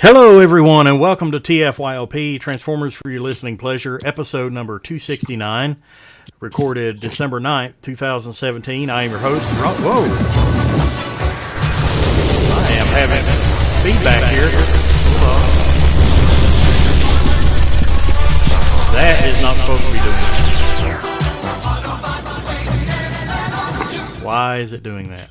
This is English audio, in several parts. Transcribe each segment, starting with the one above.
Hello, everyone, and welcome to TFYLP, Transformers for Your Listening Pleasure, episode number 269, recorded December 9th, 2017. I am your host, Whoa! I am having feedback here. Hold on. That is not supposed to be doing that. Why is it doing that?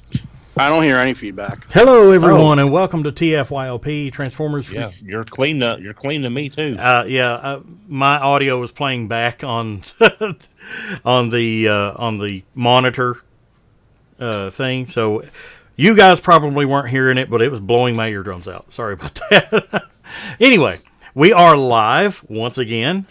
I don't hear any feedback. Hello, everyone, and welcome to TFYLP Transformers. Yeah, you're clean to me too. My audio was playing back on on the monitor thing, so you guys probably weren't hearing it, but it was blowing my eardrums out. Sorry about that. Anyway, we are live once again.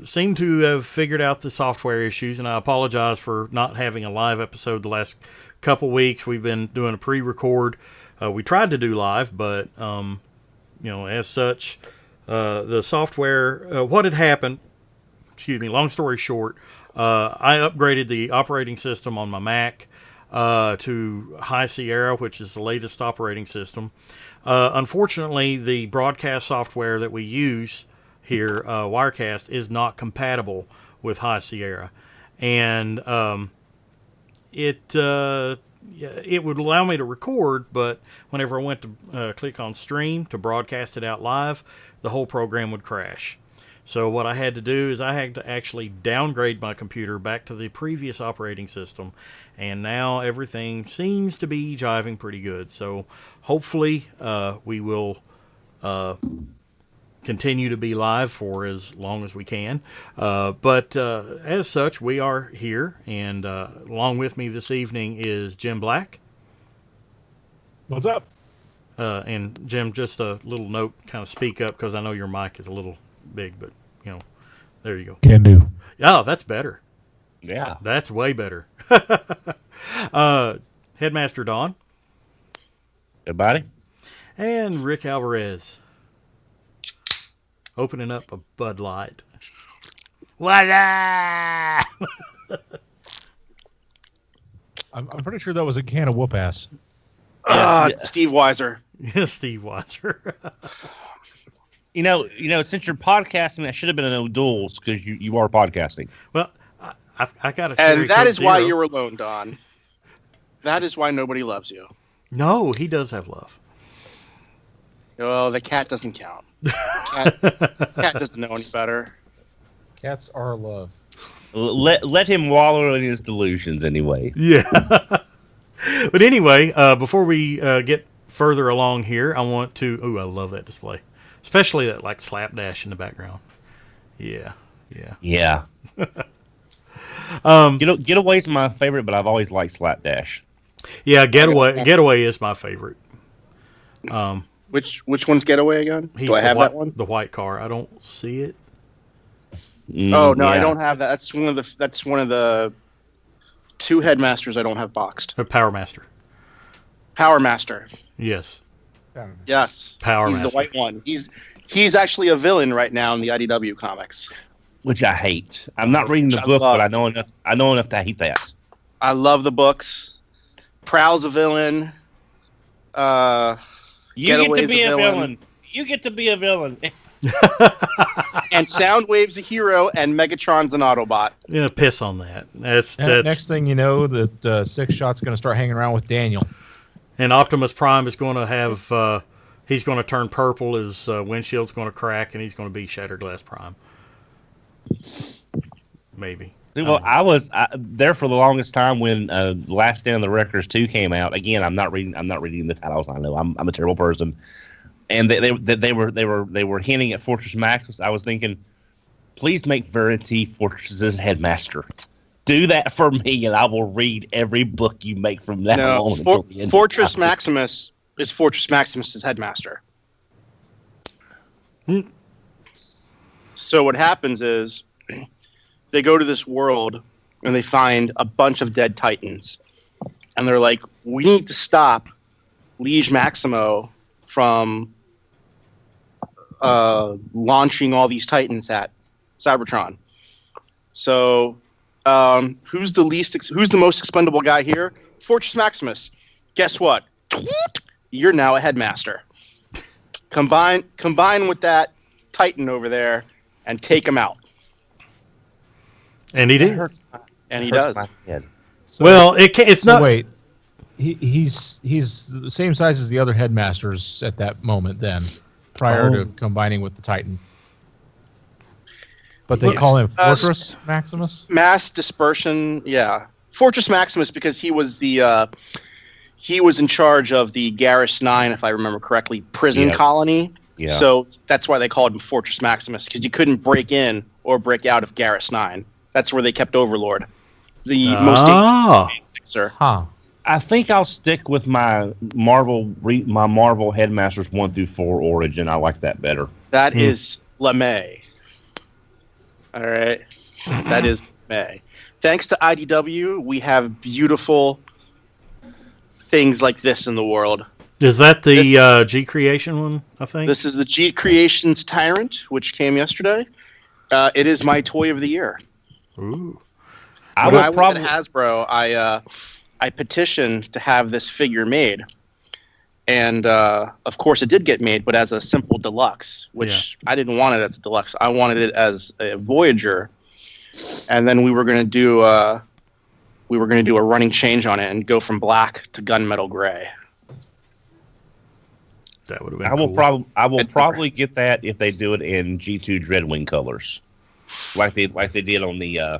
Seem to have figured out the software issues, and I apologize for not having a live episode the last couple weeks. We've been doing a pre-record. We tried to do live, but as such, the software, what had happened, long story short, I upgraded the operating system on my Mac to High Sierra, which is the latest operating system. Unfortunately, the broadcast software that we use here, Wirecast, is not compatible with High Sierra, and it would allow me to record, but whenever I went to click on stream to broadcast it out live, the whole program would crash. So what I had to do is I had to actually downgrade my computer back to the previous operating system, and now everything seems to be jiving pretty good. So hopefully we will continue to be live for as long as we can. But as such, we are here, and along with me this evening is Jim Black. What's up? And Jim, just a little note, kind of speak up, because I know your mic is a little big, but, there you go. Can do. Oh, that's better. Yeah. That's way better. Headmaster Don. Everybody? And Rick Alvarez. Opening up a Bud Light. Voila! I'm pretty sure that was a can of whoop ass. It's Steve Weiser. Steve Weiser. Since you're podcasting, that should have been no duels because you are podcasting. Well, I got a and that Coke is Zero. why you're alone, Don. That is why nobody loves you. No, he does have love. Oh, the cat doesn't count. Cat doesn't know any better. Cats are love. Let him wallow in his delusions anyway. Yeah. But anyway, before we get further along here, I want to... Ooh, I love that display. Especially that, slapdash in the background. Yeah. Getaway's my favorite, but I've always liked slapdash. Yeah, Getaway is my favorite. Which one's Getaway again? Do I have that one? The white car. I don't see it. Oh no, yeah. I don't have that. That's one of the two Headmasters I don't have boxed. Power Master. Power Master. Yes. Yes. Power He's Master. the white one. He's actually a villain right now in the IDW comics, which I hate. I'm not reading the book, but I know enough to hate that. I love the books. Prowl's a villain. You get to be a villain. You get to be a villain. And Soundwave's a hero, and Megatron's an Autobot. Yeah, piss on that. Next thing you know, that Six Shot's going to start hanging around with Daniel. And Optimus Prime is going to have... he's going to turn purple, his windshield's going to crack, and he's going to be Shatterglass Prime. Maybe. Well, I was there for the longest time when Last Stand of the Wreckers 2 came out. Again, I'm not reading the titles. I know I'm a terrible person. And they were hinting at Fortress Maximus. I was thinking, please make Verity Fortress's headmaster. Do that for me, and I will read every book you make from now on. Fortress Maximus is Fortress Maximus's headmaster. So what happens is they go to this world and they find a bunch of dead Titans, and they're like, we need to stop Liege Maximo from launching all these Titans at Cybertron. So who's the most expendable guy here? Fortress Maximus. Guess what? You're now a headmaster. Combine with that Titan over there and take him out. And he did. And he does. So, Well, it's so not. wait, he's the same size as the other headmasters at that moment. Then, prior to combining with the Titan, but they call him Fortress Maximus. Mass dispersion, yeah. Fortress Maximus because he was in charge of the Garrus 9, if I remember correctly, prison colony. Yeah. So that's why they called him Fortress Maximus, because you couldn't break in or break out of Garrus 9. That's where they kept Overlord. The most dangerous sixer. Huh. I think I'll stick with my Marvel Headmasters 1 through 4 origin. I like that better. That is LeMay. All right. That is LeMay. Thanks to IDW, we have beautiful things like this in the world. Is that the G Creation one, I think? This is the G Creations Tyrant, which came yesterday. It is my toy of the year. Ooh. When I was at Hasbro, I petitioned to have this figure made. And, of course, it did get made, but as a simple deluxe, which I didn't want it as a deluxe. I wanted it as a Voyager. And then we were going to do a running change on it and go from black to gunmetal gray. That would have been cool. I will probably get that if they do it in G2 Dreadwing colors, like they did on the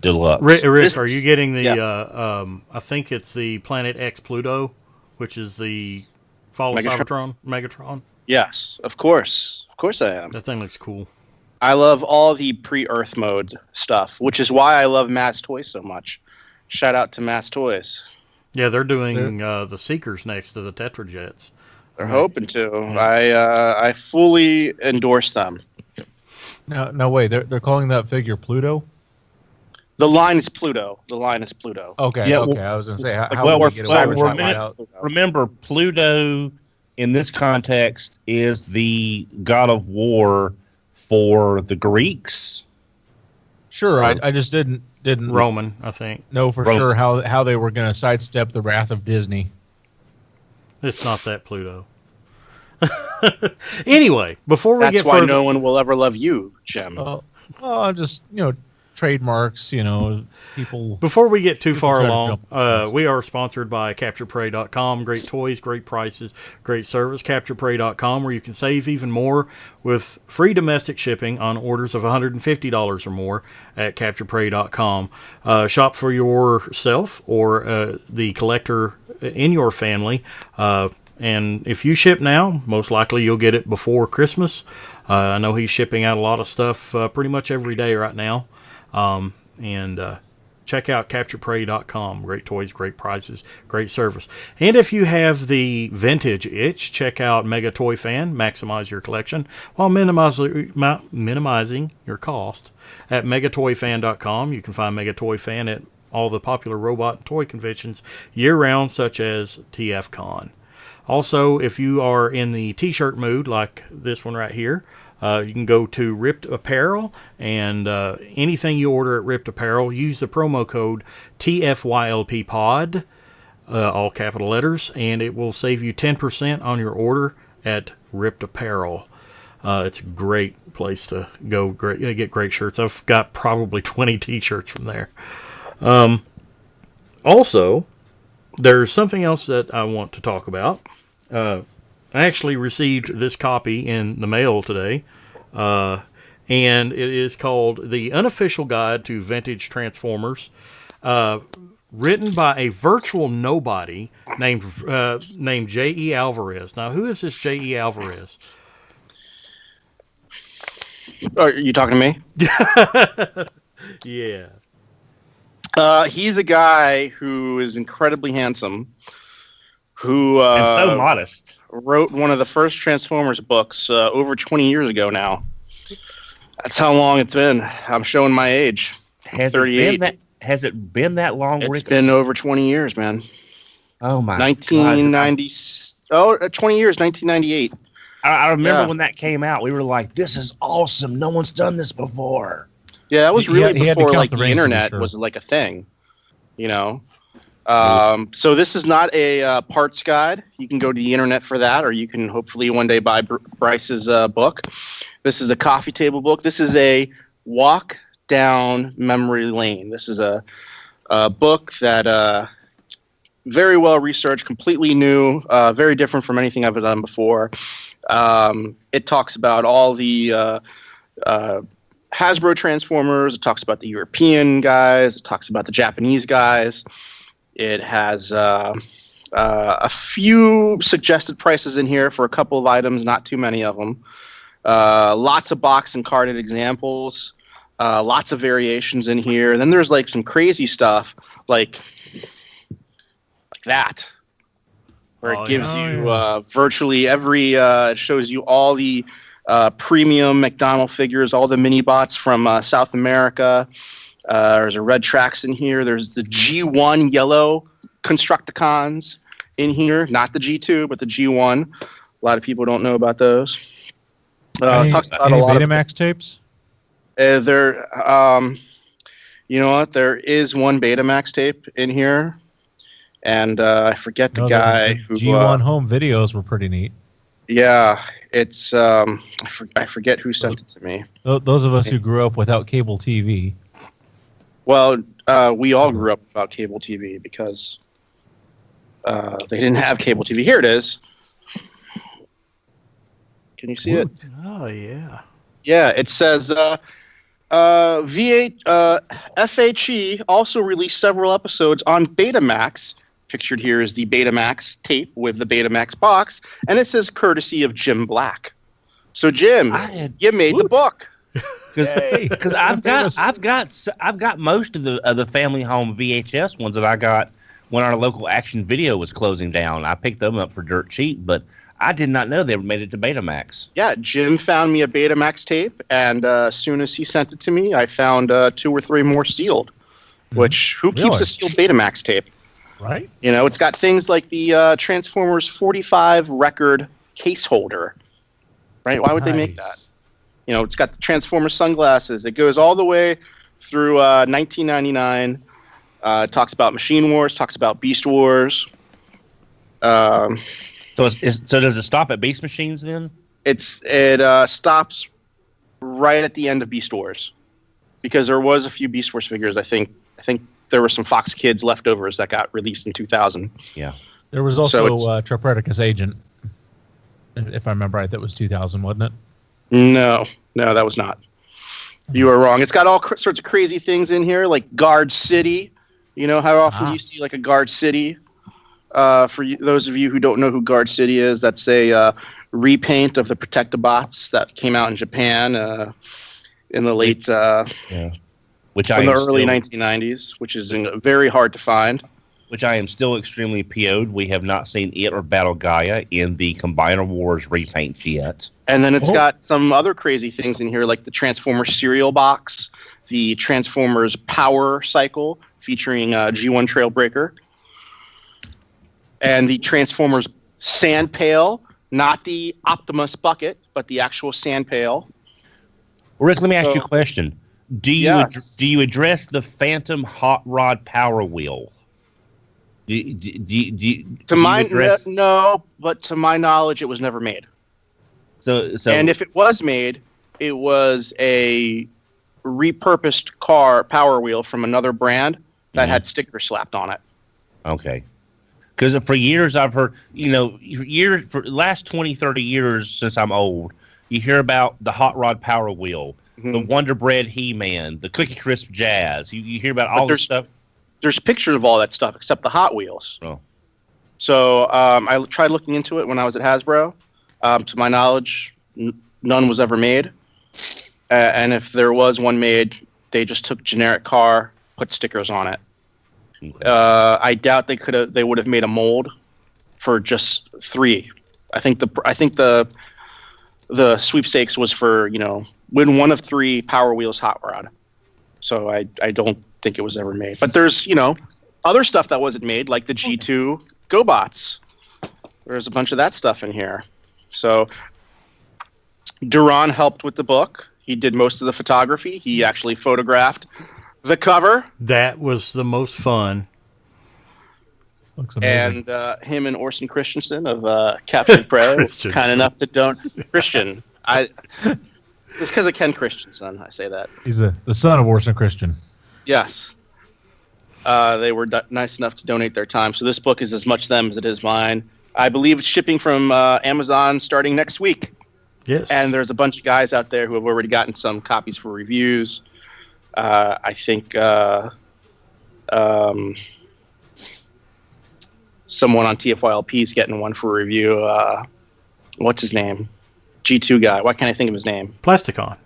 deluxe. Rick, are you getting the? I think it's the Planet X Pluto, which is the Fall of Megatron. Yes, of course I am. That thing looks cool. I love all the pre-Earth mode stuff, which is why I love Mass Toys so much. Shout out to Mass Toys. Yeah, they're doing the Seekers next to the Tetrajets. They're hoping to. Yeah. I fully endorse them. No way. They're calling that figure Pluto. The line is Pluto. Okay. Yeah, okay. I was going to say how well, would we get away with that? Remember, Pluto in this context is the god of war for the Greeks. Sure, I just didn't Roman, I think. know for sure how they were going to sidestep the wrath of Disney. It's not that Pluto. Anyway, before we That's get why further, no one will ever love you, Jim. Just trademarks. People. Before we get too far try to along, jump we are sponsored by CapturePrey.com. Great toys, great prices, great service. CapturePrey.com, where you can save even more with free domestic shipping on orders of $150 or more at CapturePrey.com. Shop for yourself or the collector in your family. And if you ship now, most likely you'll get it before Christmas. I know he's shipping out a lot of stuff pretty much every day right now. Check out CapturePrey.com. Great toys, great prices, great service. And if you have the vintage itch, check out Mega Toy Fan. Maximize your collection while minimizing your cost at megatoyfan.com. You can find Mega Toy Fan at all the popular robot and toy conventions year-round, such as TFCon. Also, if you are in the t-shirt mood, like this one right here, you can go to Ripped Apparel, and anything you order at Ripped Apparel, use the promo code TFYLP-Pod, all capital letters, and it will save you 10% on your order at Ripped Apparel. It's a great place to go get great shirts. I've got probably 20 t-shirts from there. Also, there's something else that I want to talk about. I actually received this copy in the mail today, and it is called The Unofficial Guide to Vintage Transformers, written by a virtual nobody named J.E. Alvarez. Now, who is this J.E. Alvarez? Are you talking to me? Yeah. He's a guy who is incredibly handsome, who and so modest. Wrote one of the first Transformers books over 20 years ago now. That's how long it's been. I'm showing my age. Has 38. Has it been that long? It's been over 20 years, man. Oh my 1990. God. 20 years, 1998. I remember when that came out. We were like, "This is awesome! No one's done this before." Yeah, that was really he had to before count like the the rings to be internet sure. was like a thing, So this is not a parts guide. You can go to the internet for that, or you can hopefully one day buy Bryce's book. This is a coffee table book. This is a walk down memory lane. This is a book that very well researched, completely new, very different from anything I've done before. It talks about all the Hasbro Transformers. It talks about the European guys. It talks about the Japanese guys. It has a few suggested prices in here for a couple of items, not too many of them. Lots of box and carded examples. Lots of variations in here. And then there's like some crazy stuff like that, where it gives you virtually every it shows you all the premium McDonald figures, all the mini bots from South America. There's a Red Trax in here. There's the G1 yellow Constructicons in here, not the G2 but the G1. A lot of people don't know about those. Talks about any a lot Betamax tapes? There, you know what? There is one Betamax tape in here, and I forget the guy who. G1 home videos were pretty neat. Yeah, it's I forget who sent it to me. Those of us who grew up without cable TV. Well, we all grew up without cable TV because they didn't have cable TV. Here it is. Can you see it? Oh yeah. Yeah, it says FHE also released several episodes on Betamax. Pictured here is the Betamax tape with the Betamax box, and it says courtesy of Jim Black. So Jim, you made the book. Because I've got most of the family home VHS ones that I got when our local Action Video was closing down. I picked them up for dirt cheap, but I did not know they made it to Betamax. Yeah, Jim found me a Betamax tape, and as soon as he sent it to me, I found 2 or 3 more sealed. Which who keeps a sealed Betamax tape? Right. You know, it's got things like the Transformers 45 record case holder. Right? Why would they make that? You know, it's got the Transformers sunglasses. It goes all the way through 1999. It talks about Machine Wars, talks about Beast Wars. So does it stop at Beast Machines then? It stops right at the end of Beast Wars, because there was a few Beast Wars figures. I think there were some Fox Kids leftovers that got released in 2000. Yeah. There was also Tripredica's Agent, if I remember right. That was 2000, wasn't it? No, that was not. You are wrong. It's got all sorts of crazy things in here, like Guard City. You know how often you see like a Guard City? For those of you who don't know who Guard City is, that's a repaint of the Protectobots that came out in Japan in the late, in the early 1990s, which is very hard to find. Which I am still extremely PO'd. We have not seen it or Battle Gaia in the Combiner Wars repaints yet. And then it's got some other crazy things in here, like the Transformers cereal box, the Transformers Power Cycle featuring G1 Trailbreaker, and the Transformers Sand Pail, not the Optimus bucket, but the actual sand pail. Rick, let me ask you a question. Do you address the Phantom Hot Rod Power Wheel? No, but to my knowledge, it was never made. So, and if it was made, it was a repurposed car power wheel from another brand that had stickers slapped on it. Okay. Because for years I've heard, for the last 20, 30 years since I'm old, you hear about the Hot Rod Power Wheel, the Wonder Bread He-Man, the Cookie Crisp Jazz. You hear about all this stuff. There's pictures of all that stuff except the Hot Wheels. Oh. So I tried looking into it when I was at Hasbro. To my knowledge, none was ever made. And if there was one made, they just took generic car, put stickers on it. Okay. I doubt they would have made a mold for just 3. I think the sweepstakes was for win one of 3 Power Wheels Hot Rod. So I don't think it was ever made. But there's other stuff that wasn't made, like the G2 GoBots. There's a bunch of that stuff in here. So Duran helped with the book. He did most of the photography. He actually photographed the cover. That was the most fun. Looks amazing. And him and Orson Christensen of Captured Prey was kind enough to don't Christian. It's because of Ken Christensen. I say that. He's the son of Orson Christian. Yes. They were nice enough to donate their time. So this book is as much them as it is mine. I believe it's shipping from Amazon starting next week. Yes. And there's a bunch of guys out there who have already gotten some copies for reviews. I think someone on TFYLP is getting one for review. What's his name? G2 guy. Why can't I think of his name? Plasticon.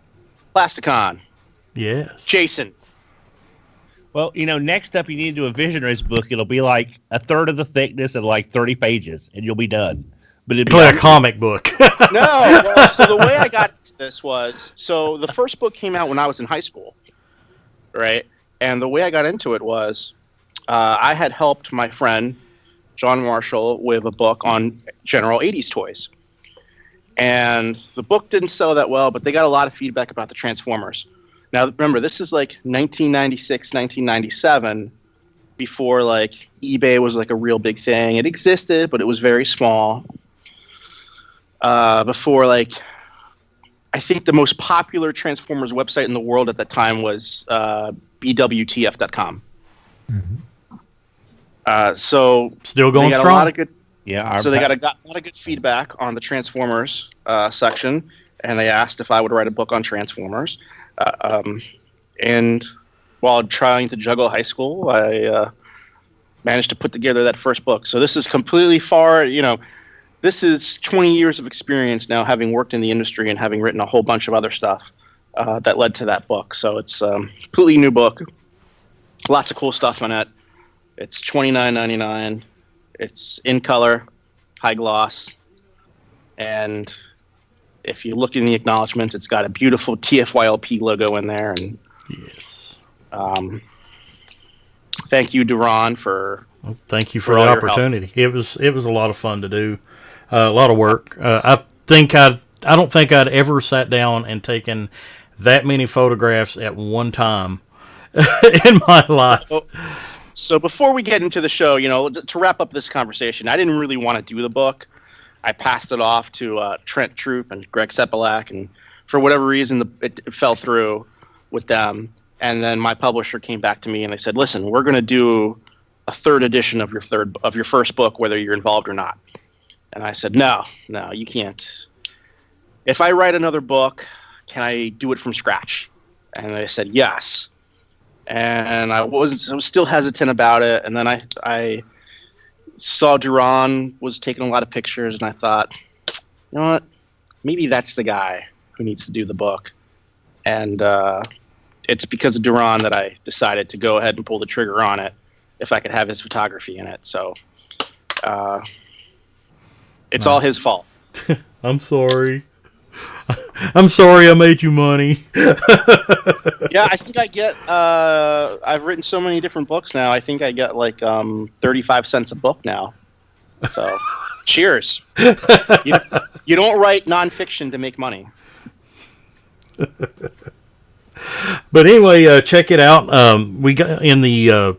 Yes. Jason. Well, next up you need to do a Visionaries book. It'll be like a third of the thickness and like 30 pages, and you'll be done. But it'd be like a comic book. No. Well, so the way I got into this was, so the first book came out when I was in high school, right? And the way I got into it was I had helped my friend, John Marshall, with a book on general 80s toys. And the book didn't sell that well, but they got a lot of feedback about the Transformers. Now, remember, this is like 1996, 1997, before like eBay was like a real big thing. It existed, but it was very small. Before, like, I think the most popular Transformers website in the world at that time was bwtf.com. Mm-hmm. So still going they got strong. A lot of good. Yeah. So they got a lot of good feedback on the Transformers section, and they asked if I would write a book on Transformers. And while trying to juggle high school, I managed to put together that first book. So this is completely this is 20 years of experience now, having worked in the industry and having written a whole bunch of other stuff that led to that book. So it's a completely new book. Lots of cool stuff in it. It's $29.99. It's in color, high gloss, and if you look in the acknowledgments, it's got a beautiful TFYLP logo in there. And yes, thank you, Duran, for thank you for the opportunity. It was a lot of fun to do, a lot of work. I don't think I'd ever sat down and taken that many photographs at one time in my life. So before we get into the show, to wrap up this conversation, I didn't really want to do the book. I passed it off to Trent Troop and Greg Sepelak, and for whatever reason, it fell through with them. And then my publisher came back to me and they said, "Listen, we're going to do a third edition of your first book, whether you're involved or not." And I said, "No, you can't. If I write another book, can I do it from scratch?" And they said, "Yes." And I was still hesitant about it. And then I saw Duran was taking a lot of pictures, and I thought, you know what? Maybe that's the guy who needs to do the book. And it's because of Duran that I decided to go ahead and pull the trigger on it if I could have his photography in it. So it's all his fault. I'm sorry. I'm sorry I made you money. Yeah, I think I get, I've written so many different books now. I think I get like 35 cents a book now. So, cheers. You don't write nonfiction to make money. But anyway, check it out. We got in the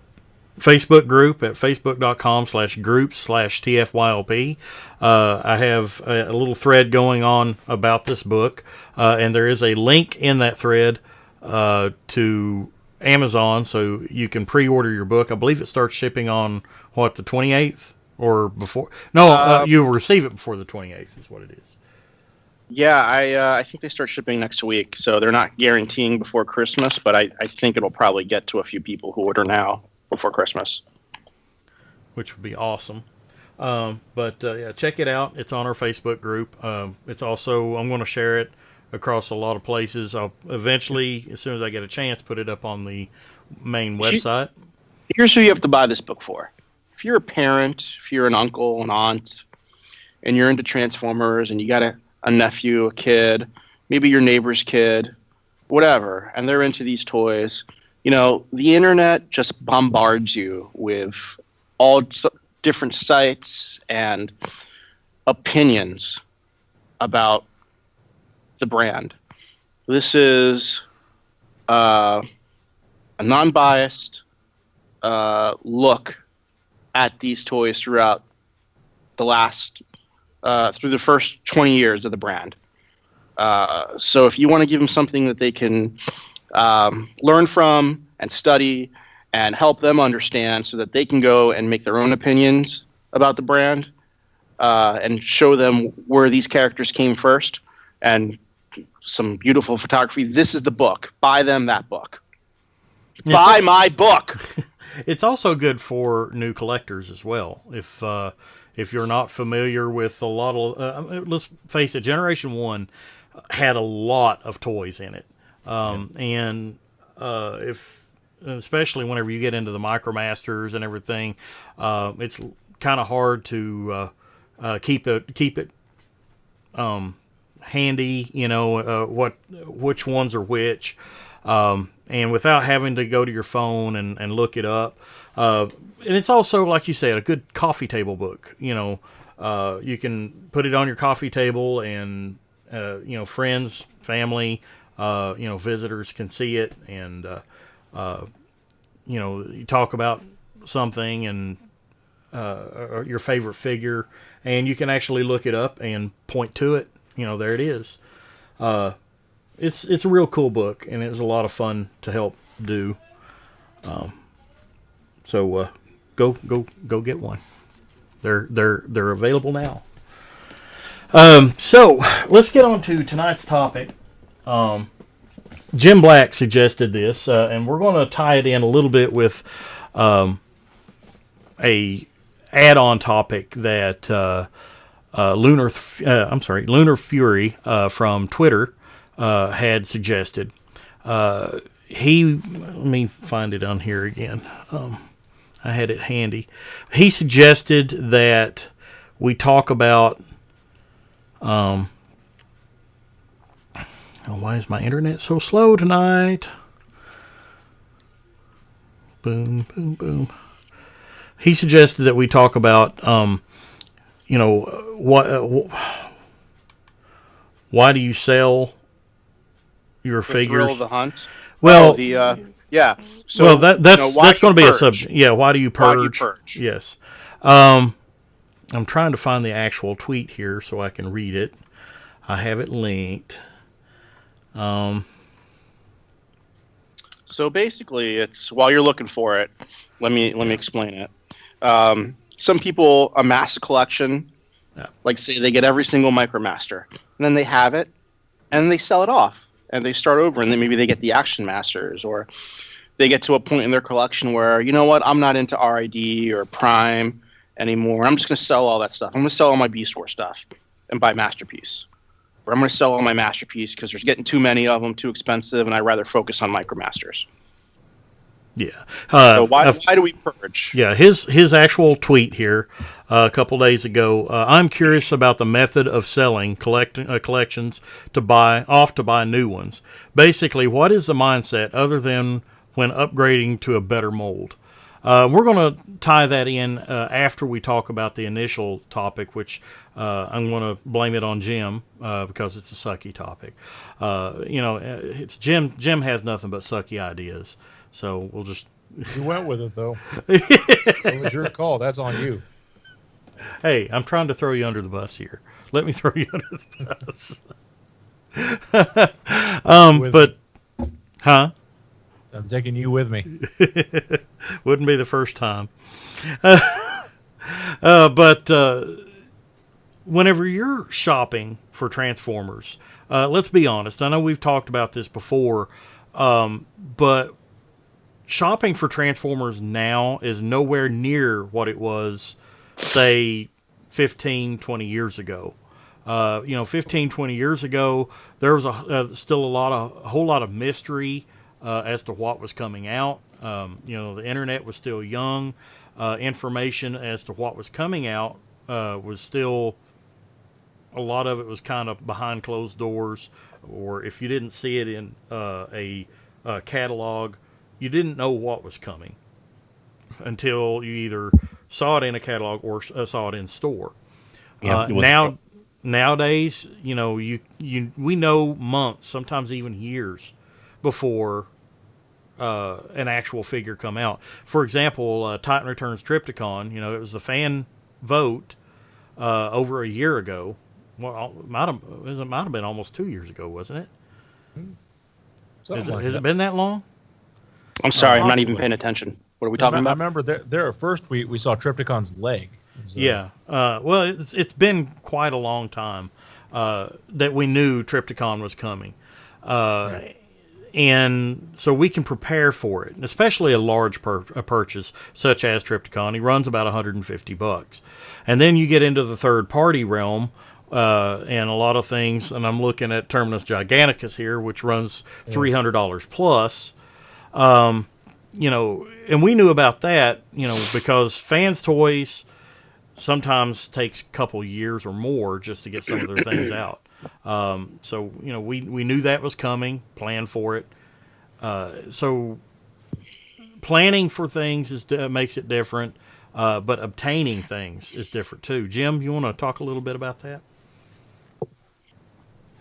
Facebook group at facebook.com/groups/TFYLP. I have a little thread going on about this book, and there is a link in that thread to Amazon, so you can pre-order your book. I believe it starts shipping on, the 28th or before? No, you will receive it before the 28th is what it is. Yeah, I think they start shipping next week, so they're not guaranteeing before Christmas, but I think it'll probably get to a few people who order now before Christmas. Which would be awesome. But yeah, check it out. It's on our Facebook group. It's also, I'm going to share it across a lot of places. I'll eventually, as soon as I get a chance, put it up on the main website. Here's who you have to buy this book for. If you're a parent, if you're an uncle, an aunt, and you're into Transformers, and you got a nephew, a kid, maybe your neighbor's kid, whatever, and they're into these toys, the internet just bombards you with all different sites and opinions about the brand. This is a non-biased look at these toys throughout the last through the first 20 years of the brand. So if you want to give them something that they can learn from and study and help them understand so that they can go and make their own opinions about the brand and show them where these characters came first and some beautiful photography, this is the book. Buy them that book. Buy my book. It's also good for new collectors as well. If you're not familiar with a lot of, let's face it, Generation 1 had a lot of toys in it. And especially whenever you get into the MicroMasters and everything, it's kind of hard to keep it handy, which ones are which, and without having to go to your phone and look it up. And it's also, like you said, a good coffee table book. You can put it on your coffee table and, friends, family, visitors can see it, and, you talk about something and or your favorite figure, and you can actually look it up and point to it. There it is. It's a real cool book, and it was a lot of fun to help do. So go get one. They're available now. So let's get on to tonight's topic. Jim Black suggested this, and we're going to tie it in a little bit with a add-on topic that Lunar Fury from Twitter had suggested. Let me find it on here again. I had it handy. He suggested that we talk about. Why is my internet so slow tonight? Boom, boom, boom. He suggested that we talk about, why do you sell your figures? Thrill of the hunt. Well, yeah. So, well, that's going to be a subject. Yeah. Why do you purge? Why do you purge? Yes. I'm trying to find the actual tweet here so I can read it. I have it linked. So basically, it's while you're looking for it, let me explain it. Some people amass a collection, like say they get every single MicroMaster, and then they have it, and they sell it off, and they start over, and then maybe they get the Action Masters, or they get to a point in their collection where, you know what, I'm not into RID or Prime anymore. I'm just going to sell all that stuff. I'm going to sell all my Beast War stuff and buy Masterpiece. Or I'm going to sell all my Masterpiece because there's getting too many of them, too expensive, and I'd rather focus on MicroMasters. Yeah. So why do we purge? Yeah, his actual tweet here a couple days ago. I'm curious about the method of selling collections to buy new ones. Basically, what is the mindset other than when upgrading to a better mold? We're going to tie that in after we talk about the initial topic, which I'm going to blame it on Jim because it's a sucky topic. It's Jim has nothing but sucky ideas. So we'll just... You went with it, though. It was your call. That's on you. Hey, I'm trying to throw you under the bus here. Let me throw you under the bus. Huh? I'm taking you with me. Wouldn't be the first time. But whenever you're shopping for Transformers, let's be honest. I know we've talked about this before, but shopping for Transformers now is nowhere near what it was, say, 15, 20 years ago. 15, 20 years ago, there was still a whole lot of mystery as to what was coming out. The internet was still young. Information as to what was coming out was still, a lot of it was kind of behind closed doors, or if you didn't see it in a catalog, you didn't know what was coming until you either saw it in a catalog or saw it in store. Nowadays, we know months, sometimes even years before an actual figure come out. For example, Titan Returns Trypticon, it was the fan vote over a year ago. Well, it might have been almost 2 years ago, wasn't it? Has it been that long? I'm sorry, I'm not even paying attention. What are we talking about? I remember there at first we saw Trypticon's leg. Yeah. Well, it's been quite a long time that we knew Trypticon was coming. Right. And so we can prepare for it, especially a large purchase such as Trypticon. He runs about $150. And then you get into the third-party realm, and a lot of things, and I'm looking at Terminus Giganticus here, which runs $300 plus. And we knew about that, because fans' toys sometimes takes a couple years or more just to get some of their things out. So we knew that was coming, planned for it. So planning for things makes it different, but obtaining things is different too. Jim, you want to talk a little bit about that?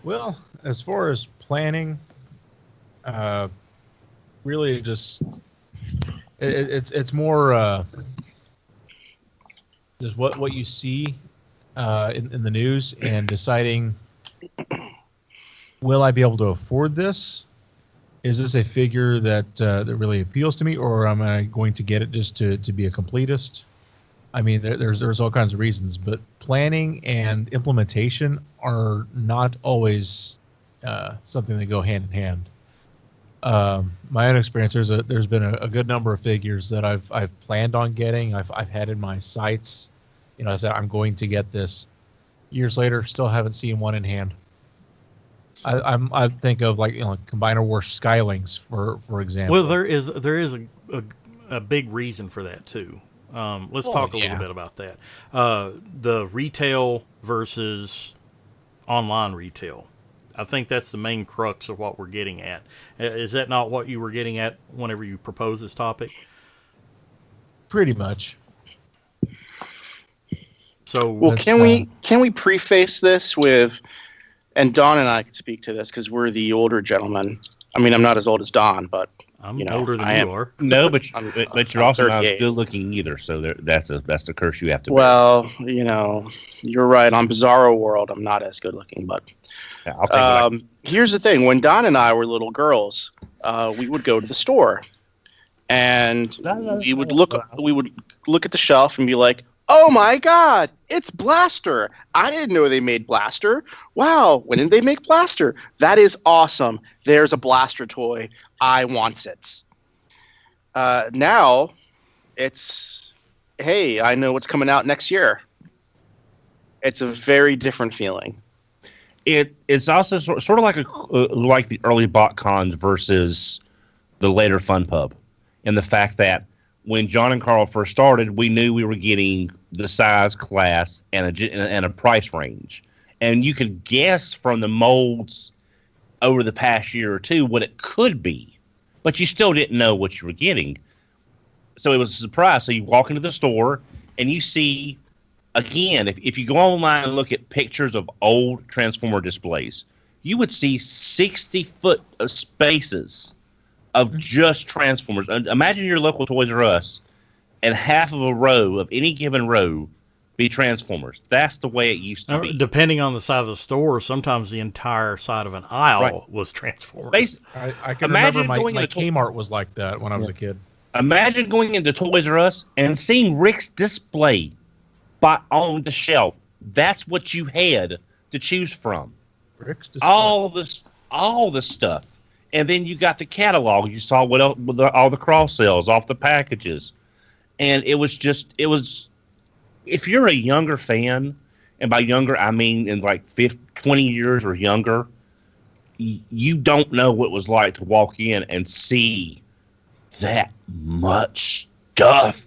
Well, as far as planning, really just it's more just what you see in the news and deciding, will I be able to afford this? Is this a figure that really appeals to me, or am I going to get it just to be a completist? I mean, there's all kinds of reasons, but planning and implementation are not always something that go hand in hand. My own experience, there's been a good number of figures that I've planned on getting. I've had in my sights. I said I'm going to get this. Years later, still haven't seen one in hand. I think of Combiner War Skylings for example. Well, there is a big reason for that too. Let's talk a little bit about that. The retail versus online retail. I think that's the main crux of what we're getting at. Is that not what you were getting at whenever you proposed this topic? Pretty much. So, well, can we preface this with, and Don and I could speak to this because we're the older gentlemen. I mean, I'm not as old as Don, but I'm older than you are. No, but you're also not good looking either. So that's the curse you have to. Well, you're right. On Bizarro World, I'm not as good looking, but yeah, I'll take here's the thing: when Don and I were little girls, we would go to the store, and we would look at the shelf and be like, "Oh my God, it's Blaster! I didn't know they made Blaster. Wow, when did they make Blaster? That is awesome. There's a Blaster toy. I want it." Now, it's, hey, I know what's coming out next year. It's a very different feeling. It's also sort of like the early BotCons versus the later Fun Pub, and the fact that when John and Carl first started, we knew we were getting the size, class, and a price range. And you could guess from the molds over the past year or two what it could be, but you still didn't know what you were getting. So it was a surprise. So you walk into the store and you see, again, if you go online and look at pictures of old Transformer displays, you would see 60-foot spaces of just Transformers. Imagine your local Toys R Us and half of a row of any given row be Transformers. That's the way it used to be. Depending on the side of the store, sometimes the entire side of an aisle was Transformers. I can remember my Kmart was like that when I was a kid. Imagine going into Toys R Us and seeing Rick's display on the shelf. That's what you had to choose from. Rick's display. All the stuff. And then you got the catalog. You saw what else, all the cross sales off the packages. And it was, if you're a younger fan, and by younger, I mean in 20 years or younger, you don't know what it was like to walk in and see that much stuff.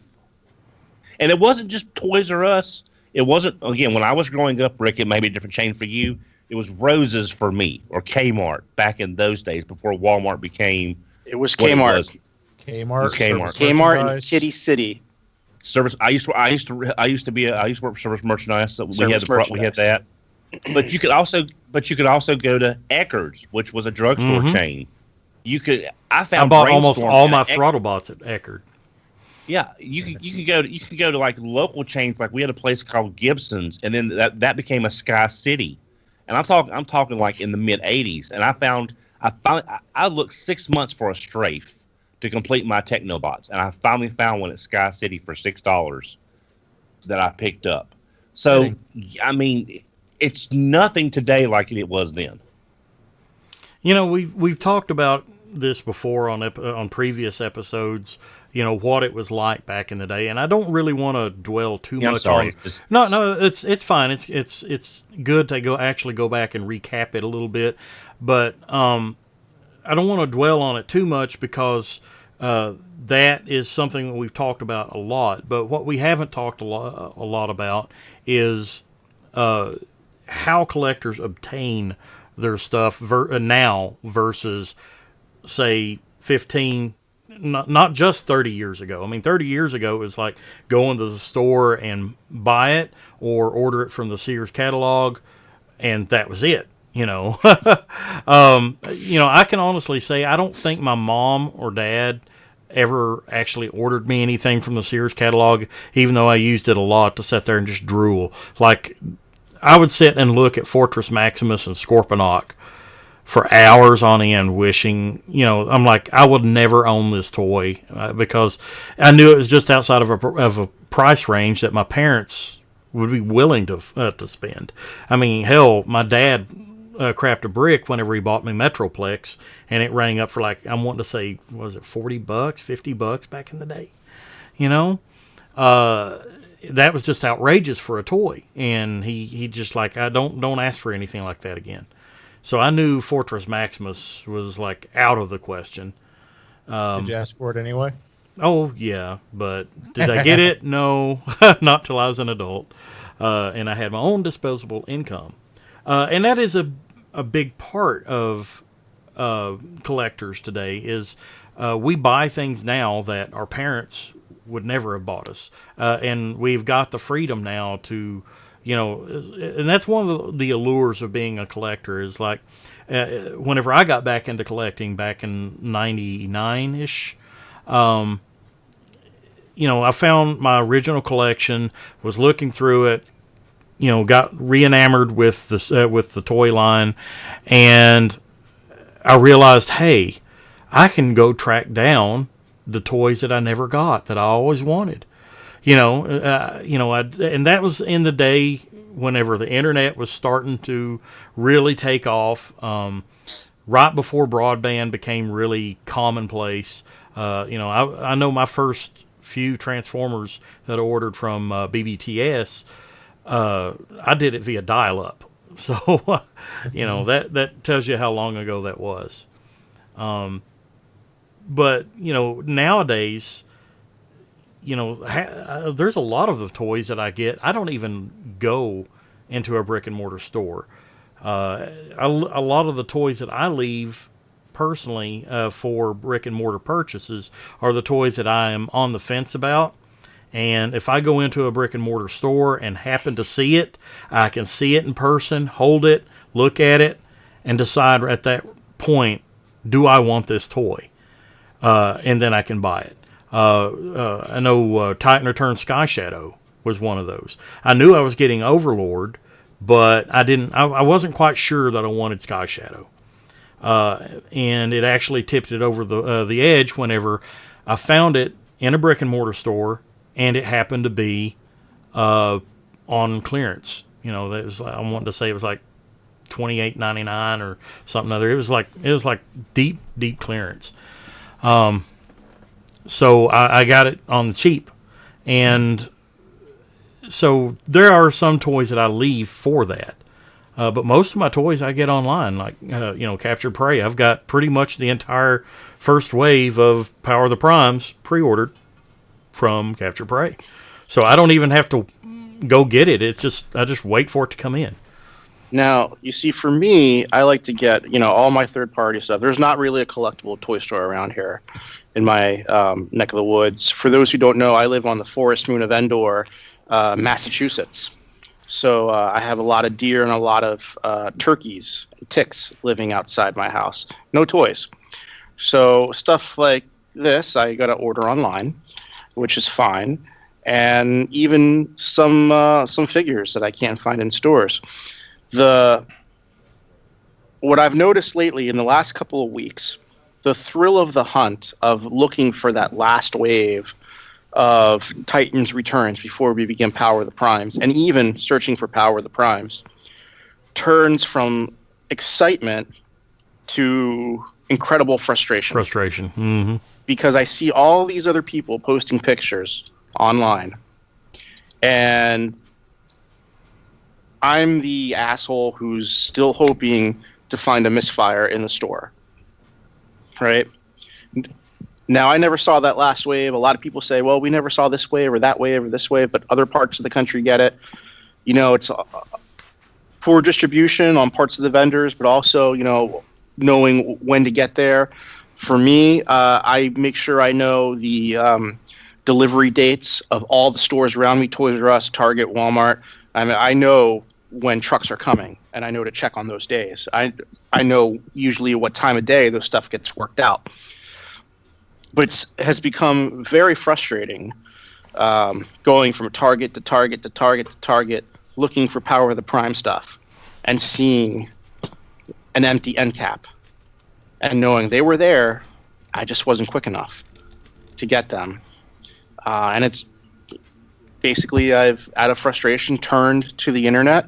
And it wasn't just Toys R Us. It wasn't, again, when I was growing up, Rick, it may be a different chain for you. It was Rose's for me, or Kmart back in those days before Walmart became. It was Kmart. Kmart and Kitty City. Service. I used to work for Service Merchandise. So we had that. But you could also go to Eckerd's, which was a drugstore chain, I I found bought almost Brainstorm all at my Eck- Throttlebots at Eckerd. Yeah, you can go to like local chains. Like we had a place called Gibson's, and then that became a Sky City. And I'm talking like in the mid '80s. And I looked 6 months for a strafe to complete my Technobots, and I finally found one at Sky City for $6 that I picked up. So I mean, it's nothing today like it was then. You know, we've talked about this before on previous episodes. You know what it was like back in the day, and I don't really want to dwell too I'm much sorry. on. No, it's fine. It's good to go back and recap it a little bit, but I don't want to dwell on it too much because that is something that we've talked about a lot. But what we haven't talked a lot about is how collectors obtain their stuff now versus, say, 15. Not just 30 years ago. I mean, 30 years ago, it was like going to the store and buy it or order it from the Sears catalog, and that was it, you know. I can honestly say I don't think my mom or dad ever actually ordered me anything from the Sears catalog, even though I used it a lot to sit there and just drool. Like, I would sit and look at Fortress Maximus and Scorponok for hours on end, wishing, I'm like, I would never own this toy because I knew it was just outside of a price range that my parents would be willing to spend. I mean, hell, my dad crapped a brick whenever he bought me Metroplex, and it rang up for like, I'm wanting to say, was it $40, $50 back in the day? That was just outrageous for a toy, and he just like, I don't ask for anything like that again. So I knew Fortress Maximus was like out of the question. Did you ask for it anyway? Oh yeah, but did I get it? No, not till I was an adult, and I had my own disposable income, and that is a big part of collectors today. Is we buy things now that our parents would never have bought us, and we've got the freedom now to. And that's one of the allures of being a collector is like, whenever I got back into collecting back in 99-ish, I found my original collection, was looking through it, got re-enamored with the toy line, and I realized, hey, I can go track down the toys that I never got that I always wanted. And that was in the day whenever the internet was starting to really take off, right before broadband became really commonplace. I know my first few Transformers that I ordered from BBTS, I did it via dial-up. So, that tells you how long ago that was. But, nowadays, there's a lot of the toys that I get. I don't even go into a brick and mortar store. A lot of the toys that I leave personally for brick and mortar purchases are the toys that I am on the fence about. And if I go into a brick and mortar store and happen to see it, I can see it in person, hold it, look at it, and decide at that point, do I want this toy? And then I can buy it. I know Titan Return Sky Shadow was one of those. I knew I was getting Overlord, but I wasn't quite sure that I wanted Sky Shadow. And it actually tipped it over the edge whenever I found it in a brick and mortar store, and it happened to be on clearance. That was, I wanted to say it was like $28.99 or something other. It was like deep clearance. So I got it on the cheap. And so there are some toys that I leave for that. But most of my toys I get online, like, Captured Prey. I've got pretty much the entire first wave of Power of the Primes pre-ordered from Captured Prey. So I don't even have to go get it. I just wait for it to come in. Now, you see, for me, I like to get, all my third-party stuff. There's not really a collectible toy store around here in my neck of the woods. For those who don't know, I live on the forest moon of Endor, Massachusetts. So I have a lot of deer and a lot of turkeys, ticks living outside my house. No toys. So stuff like this, I got to order online, which is fine, and even some figures that I can't find in stores. What I've noticed lately in the last couple of weeks, the thrill of the hunt of looking for that last wave of Titans returns before we begin Power of the Primes, and even searching for Power of the Primes, turns from excitement to incredible frustration. Mm-hmm. Because I see all these other people posting pictures online, and I'm the asshole who's still hoping to find a misfire in the store. Right? Now, I never saw that last wave. A lot of people say, well, we never saw this wave or that wave or this wave, but other parts of the country get it. You know, it's poor distribution on parts of the vendors, but also, you know, knowing when to get there. For me, I make sure I know the delivery dates of all the stores around me, Toys R Us, Target, Walmart. I mean, I know when trucks are coming, and I know to check on those days. I know usually what time of day those stuff gets worked out. But it has become very frustrating going from Target to Target to Target to Target, looking for Power of the Prime stuff, and seeing an empty end cap. And knowing they were there, I just wasn't quick enough to get them. And it's basically, I've, out of frustration, turned to the internet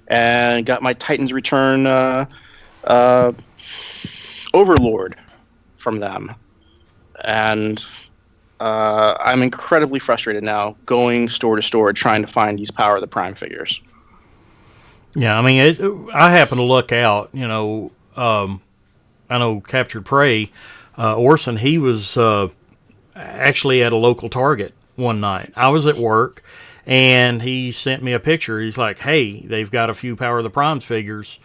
and got my Titans Return Overlord from them. And I'm incredibly frustrated now going store to store trying to find these Power of the Prime figures. Yeah, I mean, I happen to look out, you know, I know Captured Prey, Orson, he was actually at a local Target one night. I was at work, and he sent me a picture. He's like, hey, they've got a few Power of the Primes figures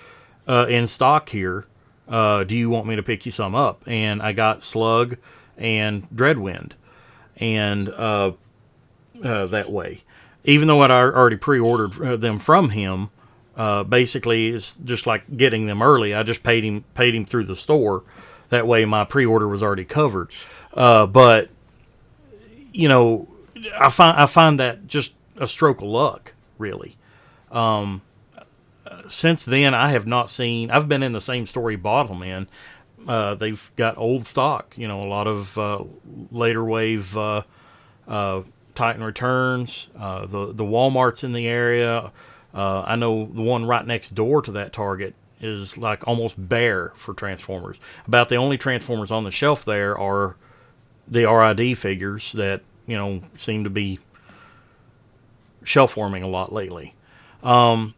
in stock here. Do you want me to pick you some up? And I got Slug and Dreadwind, and that way. Even though I'd already pre-ordered them from him, basically it's just like getting them early. I just paid him through the store. That way my pre-order was already covered. But you know, I find that just a stroke of luck, really. Since then, I have not seen. I've been in the same store he bought them in. They've got old stock. You know, a lot of later wave Titan returns. The Walmarts in the area. I know the one right next door to that Target is like almost bare for Transformers. About the only Transformers on the shelf there are the RID figures that, you know, seem to be shelf warming a lot lately. But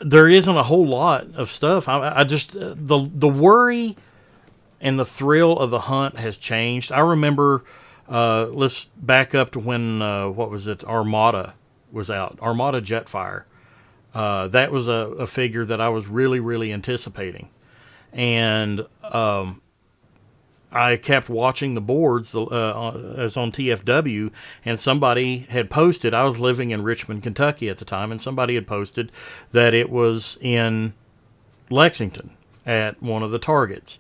there isn't a whole lot of stuff. I just, the worry and the thrill of the hunt has changed. I remember, let's back up to when, what was it, Armada was out. Armada Jetfire. That was a figure that I was really, really anticipating. And I kept watching the boards as on TFW, and somebody had posted, I was living in Richmond, Kentucky at the time, and somebody had posted that it was in Lexington at one of the Targets.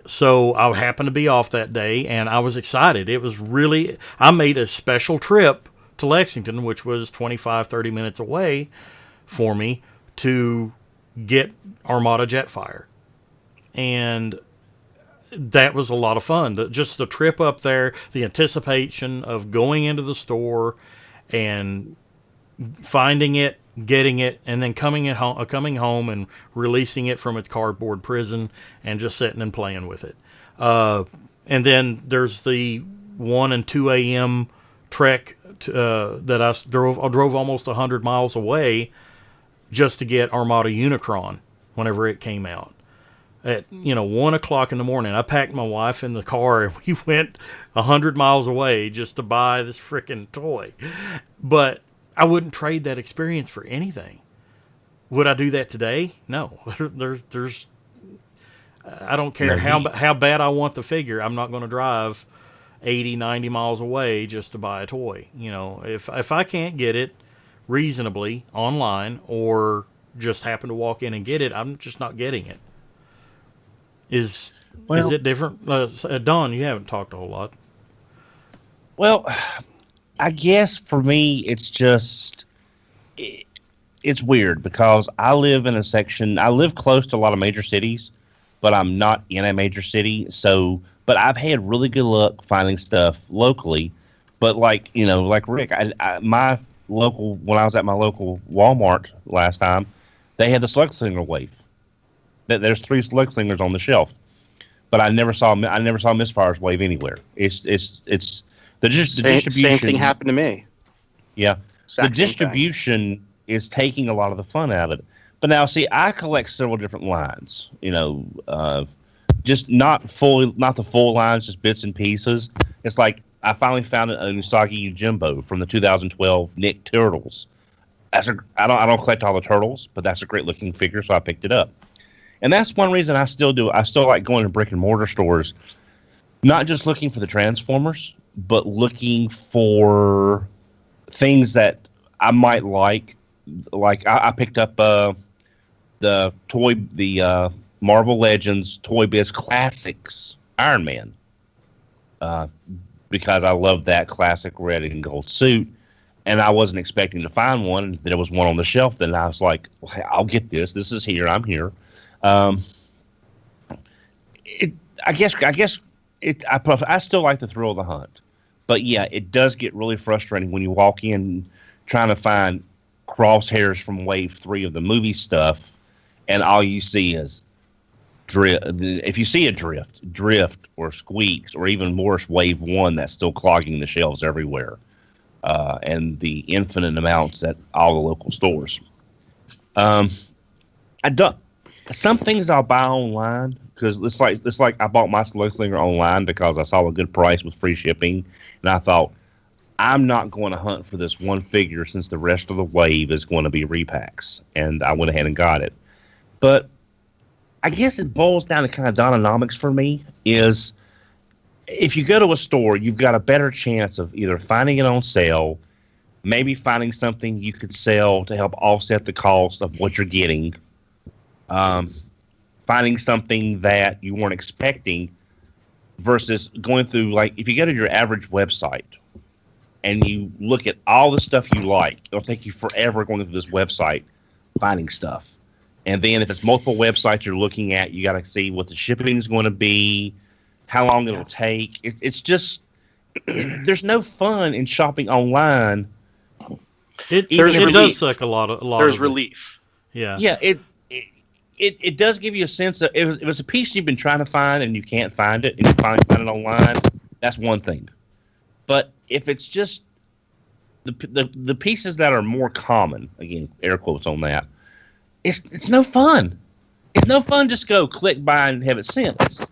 So I happened to be off that day, and I was excited. It was really, I made a special trip to Lexington, which was 25, 30 minutes away for me, to get Armada Jetfire. And that was a lot of fun. Just the trip up there, the anticipation of going into the store and finding it, getting it, and then coming home and releasing it from its cardboard prison and just sitting and playing with it. And then there's the 1 and 2 a.m. trek that I drove almost 100 miles away just to get Armada Unicron whenever it came out. At 1 o'clock in the morning, I packed my wife in the car and we went 100 miles away just to buy this freaking toy. But I wouldn't trade that experience for anything. Would I do that today? No. There's I don't care how bad I want the figure. I'm not going to drive 80, 90 miles away just to buy a toy. You know, if I can't get it reasonably online or just happen to walk in and get it, I'm just not getting it. Is it different? Don, you haven't talked a whole lot. Well, I guess for me, it's just it's weird because I live in a section. I live close to a lot of major cities, but I'm not in a major city. So, but I've had really good luck finding stuff locally. But like Rick, my local when I was at my local Walmart last time, they had the Slugslinger wave. There's 3 Slugslingers on the shelf, but I never saw Misfire's wave anywhere. It's the distribution. Same thing happened to me. Yeah, the distribution is taking a lot of the fun out of it. But now, see, I collect several different lines. Just not the full lines, just bits and pieces. It's like I finally found a Usagi Yojimbo from the 2012 Nick Turtles. I don't collect all the turtles, but that's a great looking figure, so I picked it up. And that's one reason I still do. I still like going to brick and mortar stores, not just looking for the Transformers, but looking for things that I might like. Like I picked up the Marvel Legends Toy Biz Classics Iron Man because I love that classic red and gold suit, and I wasn't expecting to find one. There was one on the shelf, then I was like, well, "I'll get this. This is here. I'm here." I still like the thrill of the hunt, but yeah, it does get really frustrating when you walk in trying to find crosshairs from Wave 3 of the movie stuff, and all you see is drift. If you see a drift or squeaks, or even worse, Wave 1 that's still clogging the shelves everywhere, and the infinite amounts at all the local stores. Some things I'll buy online because it's like I bought my Slugslinger online because I saw a good price with free shipping, and I thought I'm not going to hunt for this one figure since the rest of the wave is going to be repacks, and I went ahead and got it. But I guess it boils down to kind of Dononomics for me is if you go to a store, you've got a better chance of either finding it on sale, maybe finding something you could sell to help offset the cost of what you're getting. Finding something that you weren't expecting versus going through, like, if you go to your average website and you look at all the stuff you like, it'll take you forever going through this website finding stuff. And then if it's multiple websites you're looking at, you got to see what the shipping is going to be, how long it'll take. It's just, there's no fun in shopping online. It does suck a lot. There's relief. Yeah. Yeah, it does give you a sense of if it's a piece you've been trying to find and you can't find it and you finally find it online, that's one thing. But if it's just the pieces that are more common, again, air quotes on that, it's no fun. It's no fun just go click buy and have it sent.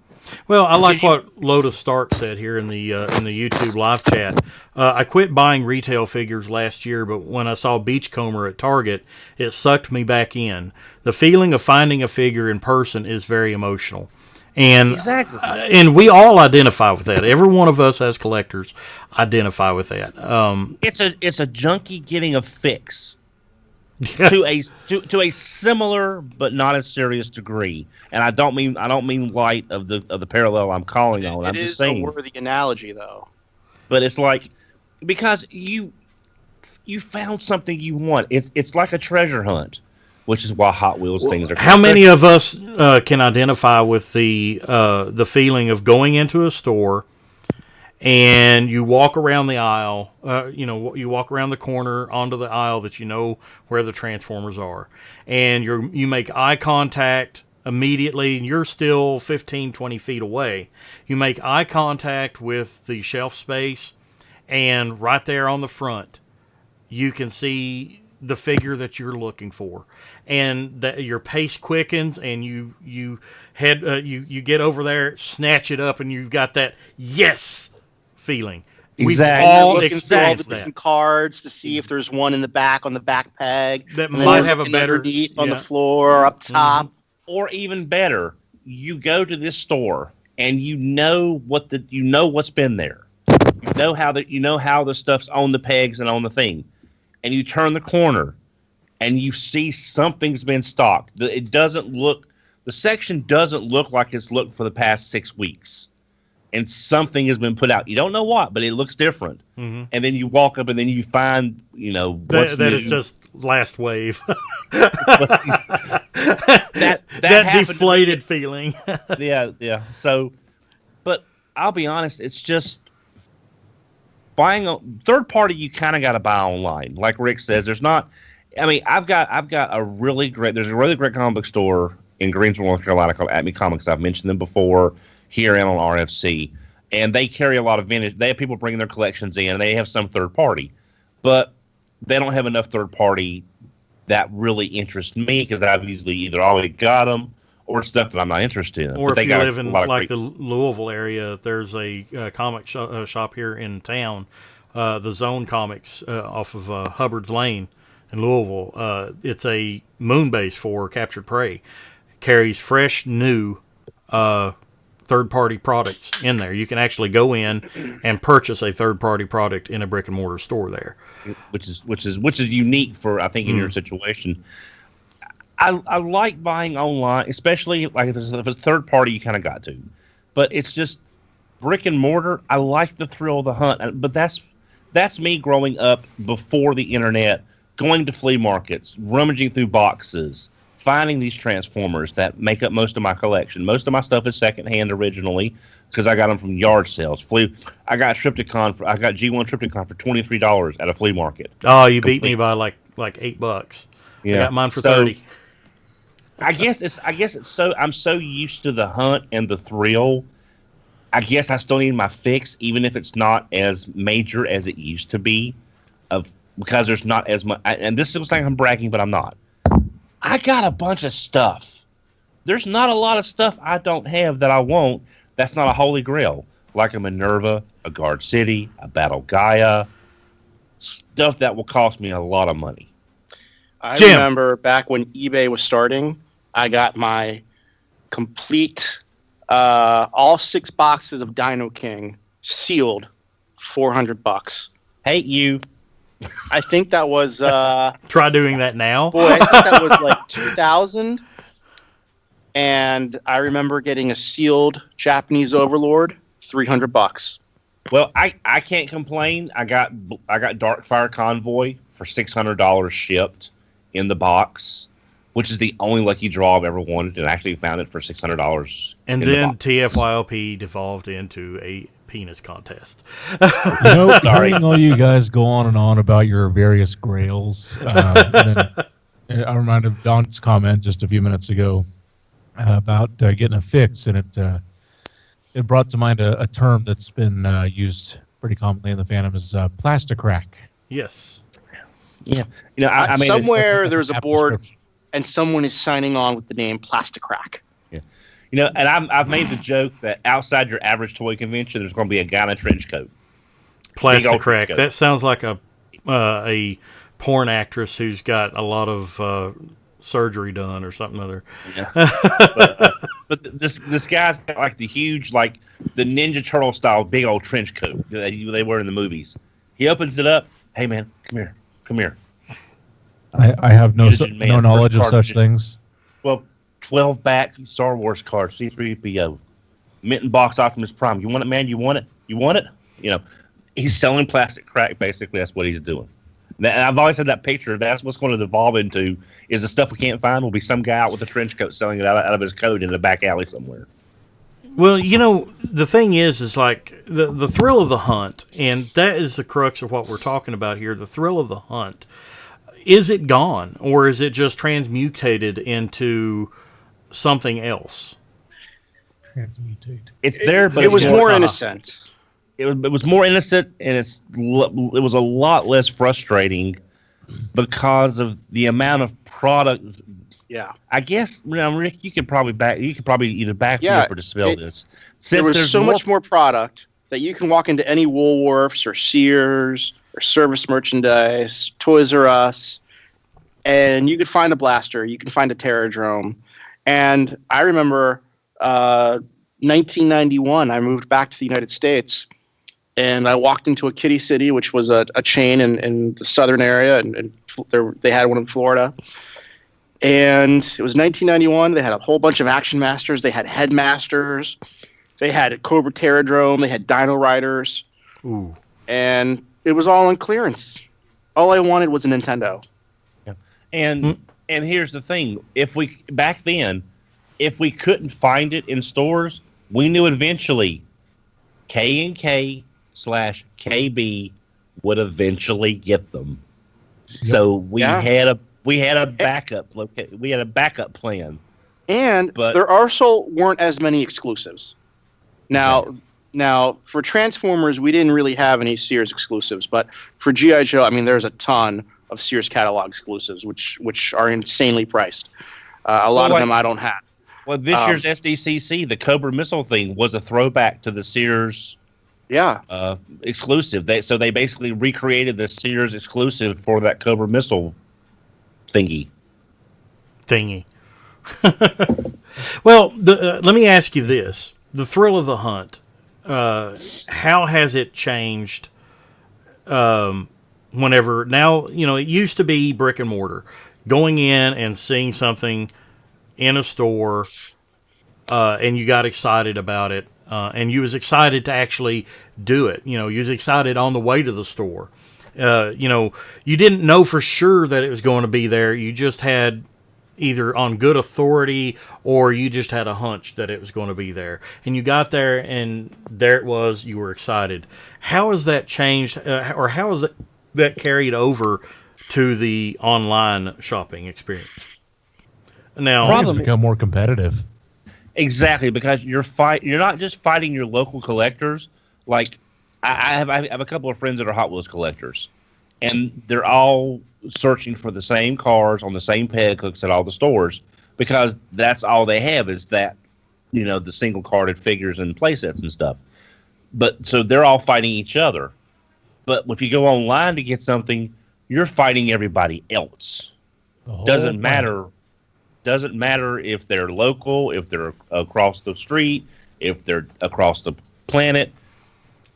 Well, I like what Lotus Stark said here in the YouTube live chat. I quit buying retail figures last year, but when I saw Beachcomber at Target, it sucked me back in. The feeling of finding a figure in person is very emotional. And exactly. And we all identify with that. Every one of us as collectors identify with that. It's a junkie getting a fix. to a similar but not as serious degree, and I don't mean light of the parallel I'm calling on. I'm just saying a worthy analogy, though. But it's like because you found something you want. It's like a treasure hunt, which is why Hot Wheels things are. How many of us can identify with the feeling of going into a store? And you walk around the aisle, you walk around the corner onto the aisle that you know where the Transformers are. And you make eye contact immediately, and you're still 15, 20 feet away. You make eye contact with the shelf space, and right there on the front, you can see the figure that you're looking for. And your pace quickens, and you get over there, snatch it up, and you've got that yes feeling. Exactly. We've all looking through all the different cards to see if there's one in the back on the back peg that might have a better underneath on the floor or up top. Or even better, you go to this store and you know what's been there. You know how the stuff's on the pegs and on the thing, and you turn the corner and you see something's been stocked. It doesn't look the section doesn't look like it's looked for the past 6 weeks. And something has been put out. You don't know what, but it looks different. Mm-hmm. And then you walk up and then you find, what's that new. is just last wave. that deflated feeling. Yeah. So, but I'll be honest, it's just buying a third party. You kind of got to buy online, like Rick says. There's not. I mean, I've got a really great. There's a really great comic book store in Greensboro, North Carolina called Acme Comics. I've mentioned them before here and on RFC, and they carry a lot of vintage. They have people bringing their collections in, and they have some third party, but they don't have enough third party that really interests me because I've usually either already got them or stuff that I'm not interested in. Or but if you live in like the Louisville area, there's a comic shop here in town, the Zone Comics off of Hubbard's Lane in Louisville. It's a moon base for Captured Prey. Carries fresh, new third-party products in there. You can actually go in and purchase a third-party product in a brick-and-mortar store there, which is unique for, I think, in your situation. I like buying online, especially like if it's a third party, you kind of got to. But it's just brick and mortar. I like the thrill of the hunt, but that's me growing up before the internet, going to flea markets, rummaging through boxes, finding these Transformers that make up most of my collection. Most of my stuff is secondhand originally because I got them from yard sales. I got G1 Triptychon for $23 at a flea market. Oh, you beat me by like $8. Yeah. I got mine for 30. I guess it's so I'm so used to the hunt and the thrill. I guess I still need my fix, even if it's not as major as it used to be, because there's not as much. And this is like I'm bragging, but I'm not. I got a bunch of stuff. There's not a lot of stuff I don't have that I want. That's not a holy grail, like a Minerva, a Guard City, a Battle Gaia, stuff that will cost me a lot of money. I remember back when eBay was starting, I got my complete, all 6 boxes of Dino King sealed, $400. Hate you. I think that was. Try doing that now. Boy, I think that was like 2000. And I remember getting a sealed Japanese Overlord, $300. Well, I can't complain. I got Darkfire Convoy for $600 shipped in the box, which is the only lucky draw I've ever wanted, and I actually found it for $600. And then TFYLP devolved into a penis contest. Sorry, all you guys go on and on about your various grails. And then I reminded Don's comment just a few minutes ago about getting a fix, and it brought to mind a term that's been used pretty commonly in the fandom is plastic crack. Yes. Yeah. I mean, somewhere there's a board, and someone is signing on with the name Plastic Crack. Yeah. And I've made the joke that outside your average toy convention, there's going to be a guy in a trench coat. Plastic Crack. That sounds like a porn actress who's got a lot of surgery done or something other. Yeah. But this guy's got like the huge, like the Ninja Turtle style big old trench coat that they wear in the movies. He opens it up. Hey man, come here. I have no knowledge of such things. Well, 12 back Star Wars cards, C-3PO, Mitten Box Optimus Prime. You want it, man? You want it? You want it? He's selling plastic crack. Basically, that's what he's doing. And I've always had that picture. That's what's going to devolve into is the stuff we can't find will be some guy out with a trench coat selling it out of his coat in the back alley somewhere. Well, the thing is like the thrill of the hunt, and that is the crux of what we're talking about here. The thrill of the hunt. Is it gone, or is it just transmutated into something else? It's there, but it was more innocent. It was more innocent, and it was a lot less frustrating because of the amount of product. Yeah, I guess Rick, you could probably either back me up or dispel this. Since there was so much more product that you can walk into any Woolworths or Sears or Service Merchandise, Toys R Us, and you could find a blaster, you can find a Terradrome. And I remember 1991, I moved back to the United States, and I walked into a Kitty City, which was a chain in the southern area, and they had one in Florida. And it was 1991. They had a whole bunch of Action Masters. They had Headmasters. They had Cobra Terradrome. They had Dino Riders. Ooh. And it was all on clearance. All I wanted was a Nintendo. Yeah. And here's the thing: back then, if we couldn't find it in stores, we knew eventually K&K/KB would eventually get them. Yep. So we had a backup. We had a backup plan. But there also weren't as many exclusives. Now, for Transformers, we didn't really have any Sears exclusives, but for G.I. Joe, I mean, there's a ton of Sears catalog exclusives, which are insanely priced. A lot of them I don't have. Well, this year's SDCC, the Cobra missile thing, was a throwback to the Sears exclusive. They basically recreated the Sears exclusive for that Cobra missile thingy. Well, let me ask you this. The thrill of the hunt, how has it changed whenever... Now, it used to be brick and mortar. Going in and seeing something in a store, and you got excited about it, and you was excited to actually do it. You was excited on the way to the store. You didn't know for sure that it was going to be there. You just had either on good authority or you just had a hunch that it was going to be there. And you got there and there it was, you were excited. How has that changed, or how has that carried over to the online shopping experience? Now, it's become more competitive. Exactly, because you're not just fighting your local collectors. Like I have a couple of friends that are Hot Wheels collectors, and they're all searching for the same cars on the same peg hooks at all the stores, because that's all they have is that, the single carded figures and play sets and stuff. But so they're all fighting each other. But if you go online to get something, you're fighting everybody else. Doesn't matter if they're local, if they're across the street, if they're across the planet.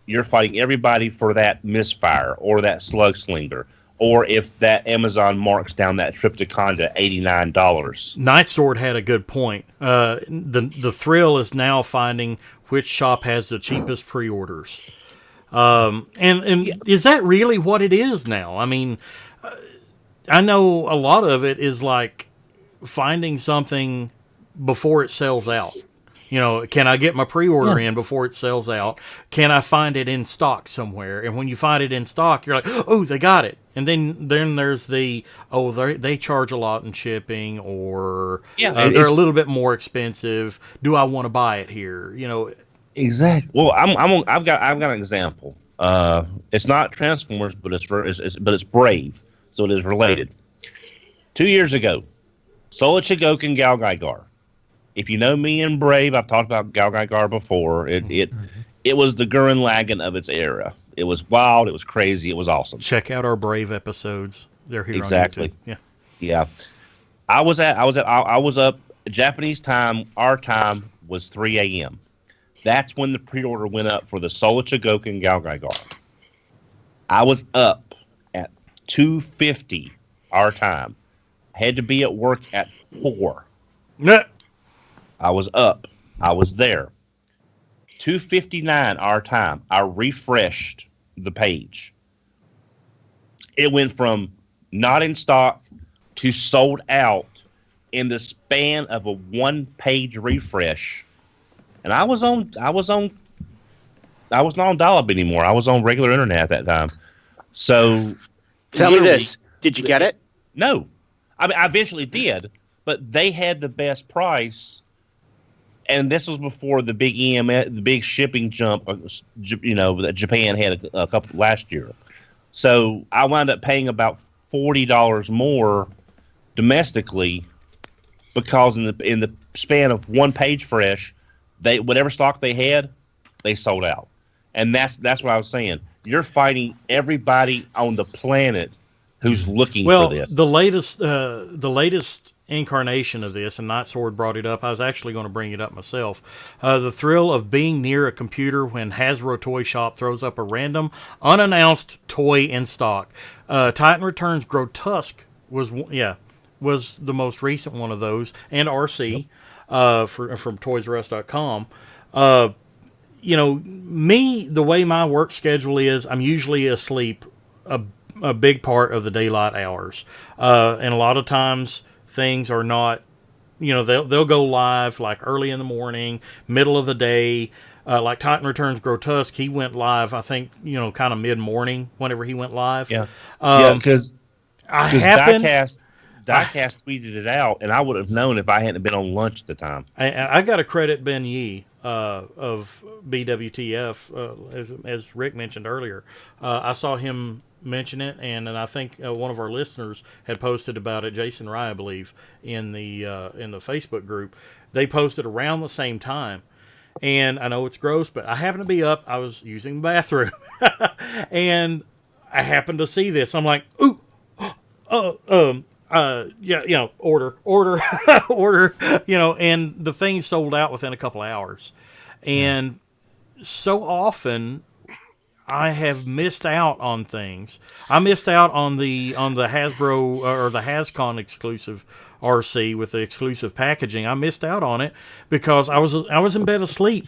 You're fighting everybody for that misfire or that slug slinger, or if that Amazon marks down that Triptychon to $89. Night Sword had a good point. The thrill is now finding which shop has the cheapest pre-orders. And is that really what it is now? I mean, I know a lot of it is like finding something before it sells out. Can I get my pre-order in before it sells out? Can I find it in stock somewhere? And when you find it in stock, you're like, oh, they got it. And then there's they charge a lot in shipping, or they're a little bit more expensive. Do I want to buy it here? Exactly. Well, I've got an example. It's not Transformers, but it's Brave, so it is related. 2 years ago, Sola Chigokin Gal Gaigar. If you know me and Brave, I've talked about Gal Gaigar before. It was the Gurren Lagann of its era. It was wild. It was crazy. It was awesome. Check out our Brave episodes. They're here exactly. on YouTube. Yeah. I was up Japanese time. Our time was 3 a.m. That's when the pre-order went up for the Sola Chigokin Gal Gaigar. I was up at 2:50 our time. I had to be at work at 4. Nah. I was up. I was there. 2:59 our time. I refreshed the page. It went from not in stock to sold out in the span of a 1-page refresh. And I was not on dial-up anymore. I was on regular internet at that time. So tell me this. Did you get it? No. I mean, I eventually did, but they had the best price. And this was before the big the big shipping jump, that Japan had a couple last year. So I wound up paying about $40 more domestically, because in the span of 1 page fresh, whatever stock they had, they sold out. And that's what I was saying. You're fighting everybody on the planet who's looking for this. The latest incarnation of this, and Night Sword brought it up. I was actually going to bring it up myself. The thrill of being near a computer when Hasbro Toy Shop throws up a random, unannounced toy in stock. Titan Returns Grotesque was was the most recent one of those, and RC from ToysRUs.com. You know, me, the way my work schedule is, I'm usually asleep a big part of the daylight hours, and a lot of times things are not. You know, they'll go live like early in the morning, middle of the day. Like Titan Returns Grotesque, he went live, I think, you know, kind of mid-morning whenever he went live. Yeah, because Diecast tweeted it out, and I would have known if I hadn't been on lunch at the time. I got to credit Ben Yee of BWTF, as Rick mentioned earlier. I saw him mention it, and I think one of our listeners had posted about it, Jason Rye, I believe, in the Facebook group. They posted around the same time. And I know it's gross, but I happened to be up. I was using the bathroom, and I happened to see this. I'm like, ooh, yeah, you know, order, you know, and the thing sold out within a couple of hours. And so often I have missed out on things. I missed out on the Hasbro or the HasCon exclusive RC with the exclusive packaging. I missed out on it because I was in bed asleep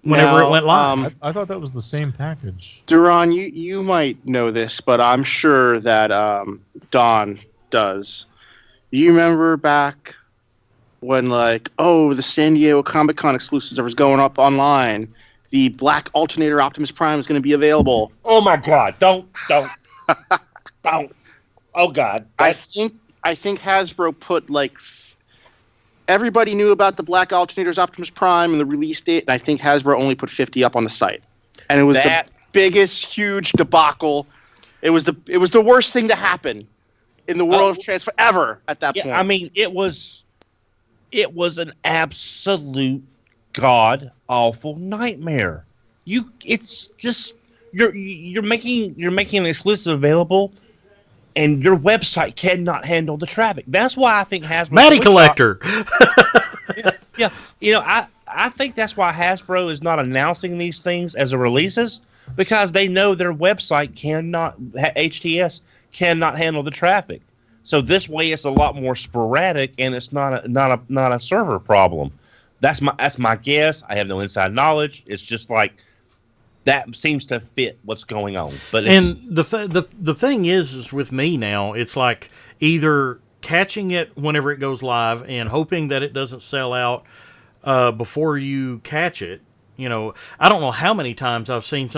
whenever it went live. I thought that was the same package. Duran, you might know this, but I'm sure that Don does. You remember back when, like, the San Diego Comic-Con exclusives was going up online? The Black Alternator Optimus Prime is going to be available. Oh my God! Don't! Oh God! I think Hasbro put, like, everybody knew about the Black Alternators Optimus Prime and the release date, and I think Hasbro only put 50 up on the site. And it was the biggest, huge debacle. It was the worst thing to happen in the world of transfer ever at that point. I mean, it was an absolute god awful nightmare. It's just you're making an exclusive available, and your website cannot handle the traffic. That's why I think Hasbro... Matty Collector! Yeah. You know, I think that's why Hasbro is not announcing these things as releases, because they know their website HTS cannot handle the traffic. So this way it's a lot more sporadic, and it's not a server problem. That's my guess. I have no inside knowledge. It's just like... that seems to fit what's going on. But the thing is with me now, it's like either catching it whenever it goes live and hoping that it doesn't sell out before you catch it. You know, I don't know how many times I've seen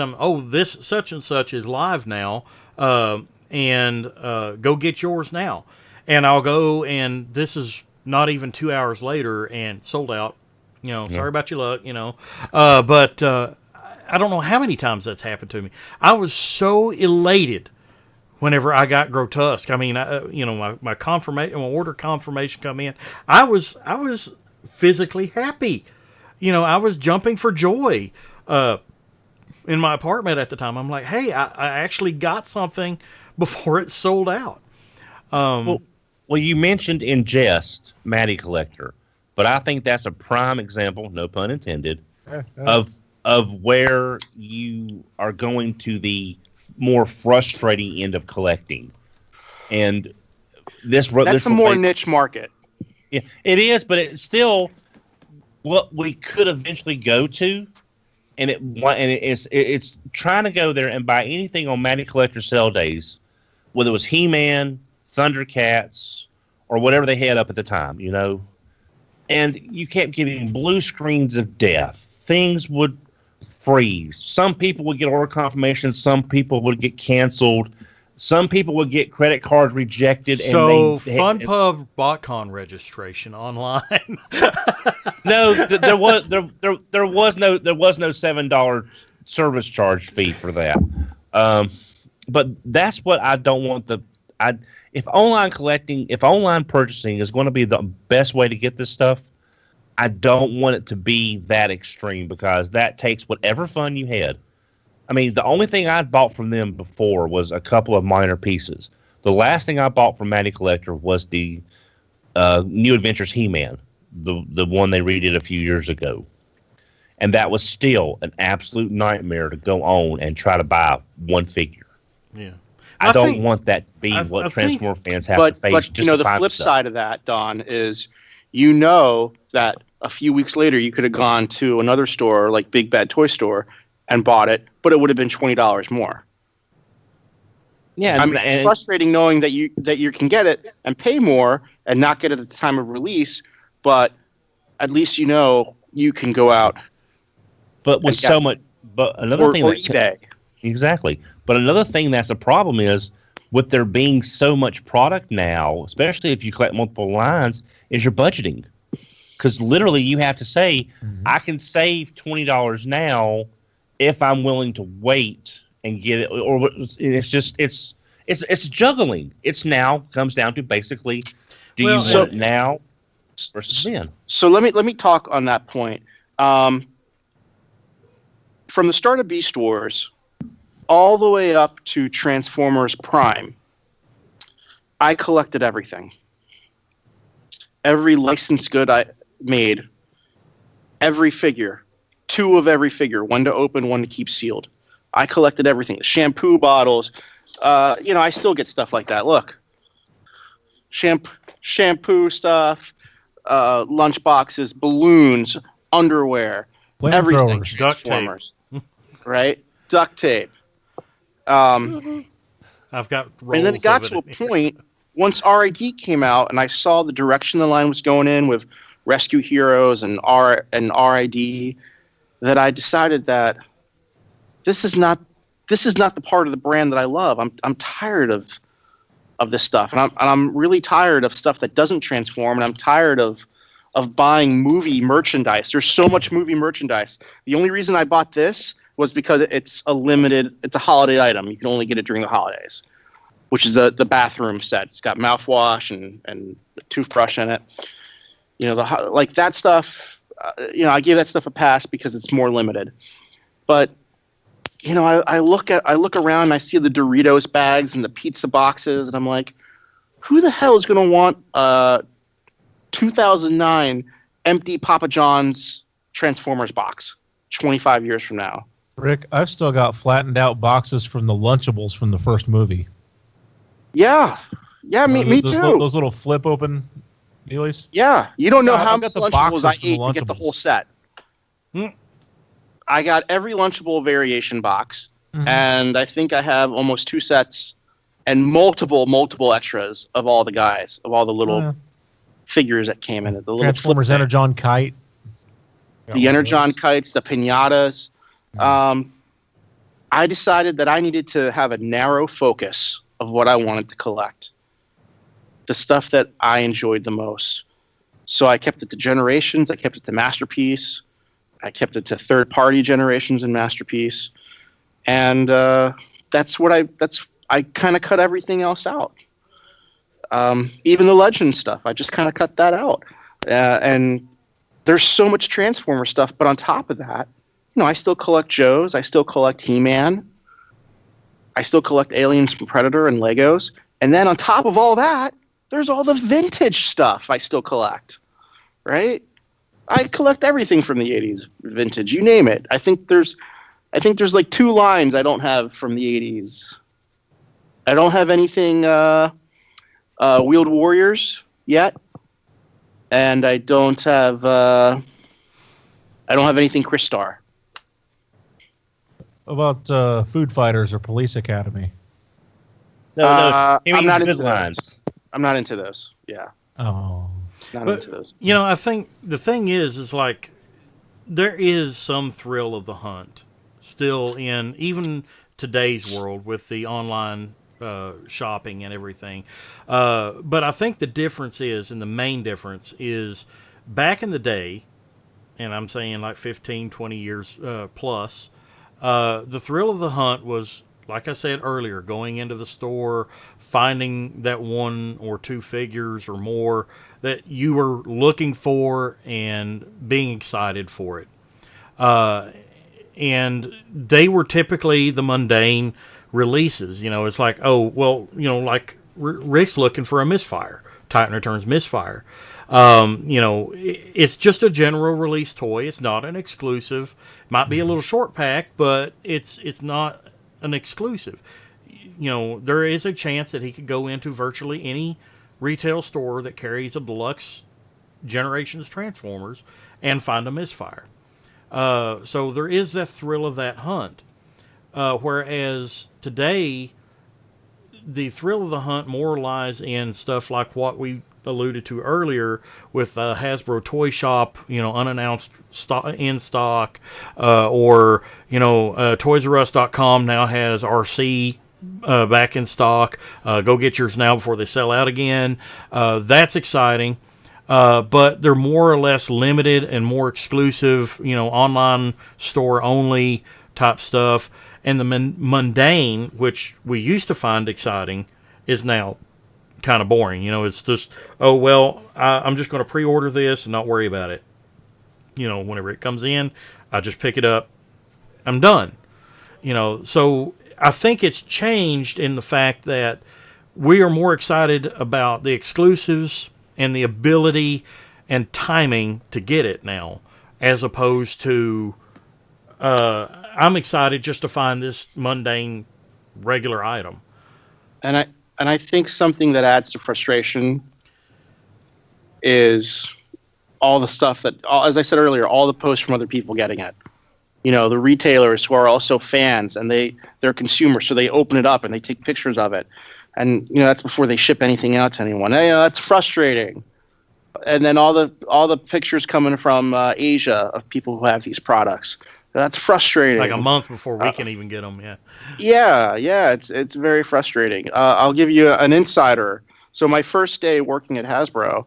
this such and such is live now, and go get yours now. And I'll go, and this is not even 2 hours later and sold out. You know, sorry about your luck, you know. But I don't know how many times that's happened to me. I was so elated whenever I got Grotesque. I mean, my confirmation, my order confirmation come in. I was physically happy. You know, I was jumping for joy in my apartment at the time. I'm like, hey, I actually got something before it sold out. Well, you mentioned in jest Matty Collector, but I think that's a prime example, no pun intended, of where you are going to the more frustrating end of collecting. And that's a more niche market. Yeah, it is, but it's still what we could eventually go to, and it's trying to go there and buy anything on Matty Collector sale days, whether it was He-Man, Thundercats, or whatever they had up at the time, you know. And you kept getting blue screens of death. Things would freeze. Some people would get order confirmations. Some people would get canceled. Some people would get credit cards rejected. So, FunPub BotCon registration online. No, there was no $7 service charge fee for that. But that's what I don't want. If online purchasing is going to be the best way to get this stuff, I don't want it to be that extreme, because that takes whatever fun you had. I mean, the only thing I'd bought from them before was a couple of minor pieces. The last thing I bought from Matty Collector was the New Adventures He-Man, the one they redid a few years ago. And that was still an absolute nightmare to go on and try to buy one figure. Yeah. I don't think- want that being I what think- Transformer fans have But to face. but just you know to the find flip stuff. side of that, Don, is that a few weeks later you could have gone to another store like Big Bad Toy Store and bought it, but it would have been $20 more. Yeah, I mean, it's frustrating knowing that you can get it and pay more and not get it at the time of release, but at least you know you can go out. but with so much, but another Or thing eBay. Exactly. But another thing that's a problem is with there being so much product now, especially if you collect multiple lines, is your budgeting. Because literally you have to say, I can save $20 now if I'm willing to wait and get it. Or it's juggling. It's now comes down to basically, do you want it now versus then? So let me talk on that point. From the start of Beast Wars all the way up to Transformers Prime, I collected everything. Every licensed good I made, every figure, 2 of every figure, 1 to open, 1 to keep sealed. I collected everything. The shampoo bottles, I still get stuff like that. Look, shampoo stuff, lunch boxes, balloons, underwear, everything. Flamethrowers. Transformers, right? Duct tape. I've got rolls And then it got of to a it in here. point once RID came out, and I saw the direction the line was going in with Rescue Heroes and RID, that I decided that this is not the part of the brand that I love. I'm tired of this stuff, and I'm really tired of stuff that doesn't transform, and I'm tired of buying movie merchandise. There's so much movie merchandise. The only reason I bought this was because it's a holiday item. You can only get it during the holidays, which is the bathroom set. It's got mouthwash and a toothbrush in it. Like that stuff, I gave that stuff a pass because it's more limited. But, I look around and I see the Doritos bags and the pizza boxes, and I'm like, who the hell is going to want a 2009 empty Papa John's Transformers box 25 years from now? Rick, I've still got flattened out boxes from the Lunchables from the first movie. Yeah, me those too. Those little flip open dealies. Yeah, you don't know Yeah, how I've many got the Lunchables I boxes from ate the to get the Lunchables. whole set. I got every Lunchable variation box, and I think I have almost 2 sets and multiple extras of all the guys, of all the little figures that came in it. The little Transformers flip Energon kite. the Energon kites, the pinatas. I decided that I needed to have a narrow focus of what I wanted to collect. The stuff that I enjoyed the most. So I kept it to Generations, I kept it to Masterpiece, I kept it to third-party Generations and Masterpiece. And I kind of cut everything else out. Even the Legend stuff, I just kind of cut that out. And there's so much Transformer stuff, but on top of that, I still collect Joes, I still collect He-Man, I still collect Aliens from Predator and Legos, and then on top of all that, there's all the vintage stuff I still collect, right? I collect everything from the 80s vintage, you name it. I think there's like 2 lines I don't have from the 80s. I don't have anything Wheeled Warriors yet, and I don't have anything Chris Star. About Food Fighters or Police Academy. No, he I'm means not good into lines. those. I'm not into those. Yeah, Oh. not into those. I think the thing is like there is some thrill of the hunt still in even today's world with the online shopping and everything. But I think the difference is, and the main difference is, back in the day, and I'm saying like 15, 20 years plus, the thrill of the hunt was, like I said earlier, going into the store, finding that 1 or 2 figures or more that you were looking for and being excited for it. And they were typically the mundane releases. It's like, like Rick's looking for a Misfire, Titan Returns Misfire. It's just a general release toy. It's not an exclusive. Might be a little short pack, but it's not an exclusive. there is a chance that he could go into virtually any retail store that carries a deluxe Generations Transformers and find a misfire. So there is the thrill of that hunt. Whereas today, the thrill of the hunt more lies in stuff like what we alluded to earlier with Hasbro Toy Shop, unannounced in stock, or ToysRUs.com now has RC back in stock. Go get yours now before they sell out again. That's exciting. But they're more or less limited and more exclusive, online store only type stuff. And the mundane, which we used to find exciting, is now kind of boring. It's just, I'm just going to pre-order this and not worry about it. Whenever it comes in, I just pick it up. I'm done. So I think it's changed in the fact that we are more excited about the exclusives and the ability and timing to get it now, as opposed to I'm excited just to find this mundane, regular item. And I think something that adds to frustration is all the stuff that, as I said earlier, all the posts from other people getting it. The retailers who are also fans and they're consumers, so they open it up and they take pictures of it. And that's before they ship anything out to anyone. That's frustrating. And then all the pictures coming from Asia of people who have these products. That's frustrating. Like a month before we can even get them. Yeah. It's very frustrating. I'll give you an insider. So my first day working at Hasbro,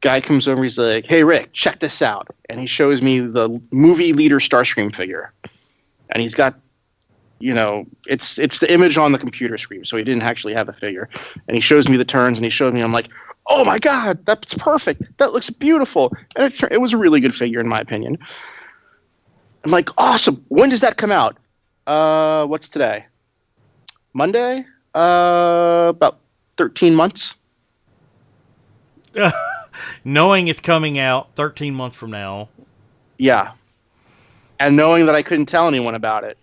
guy comes over. He's like, "Hey Rick, check this out," and he shows me the movie leader Starscream figure, and he's got, it's the image on the computer screen, so he didn't actually have a figure, and he shows me the turns, and he showed me. I'm like, "Oh my God, that's perfect. That looks beautiful." And it was a really good figure, in my opinion. I'm like, "Awesome. When does that come out?" What's today? Monday? About 13 months. Knowing it's coming out 13 months from now. Yeah. And knowing that I couldn't tell anyone about it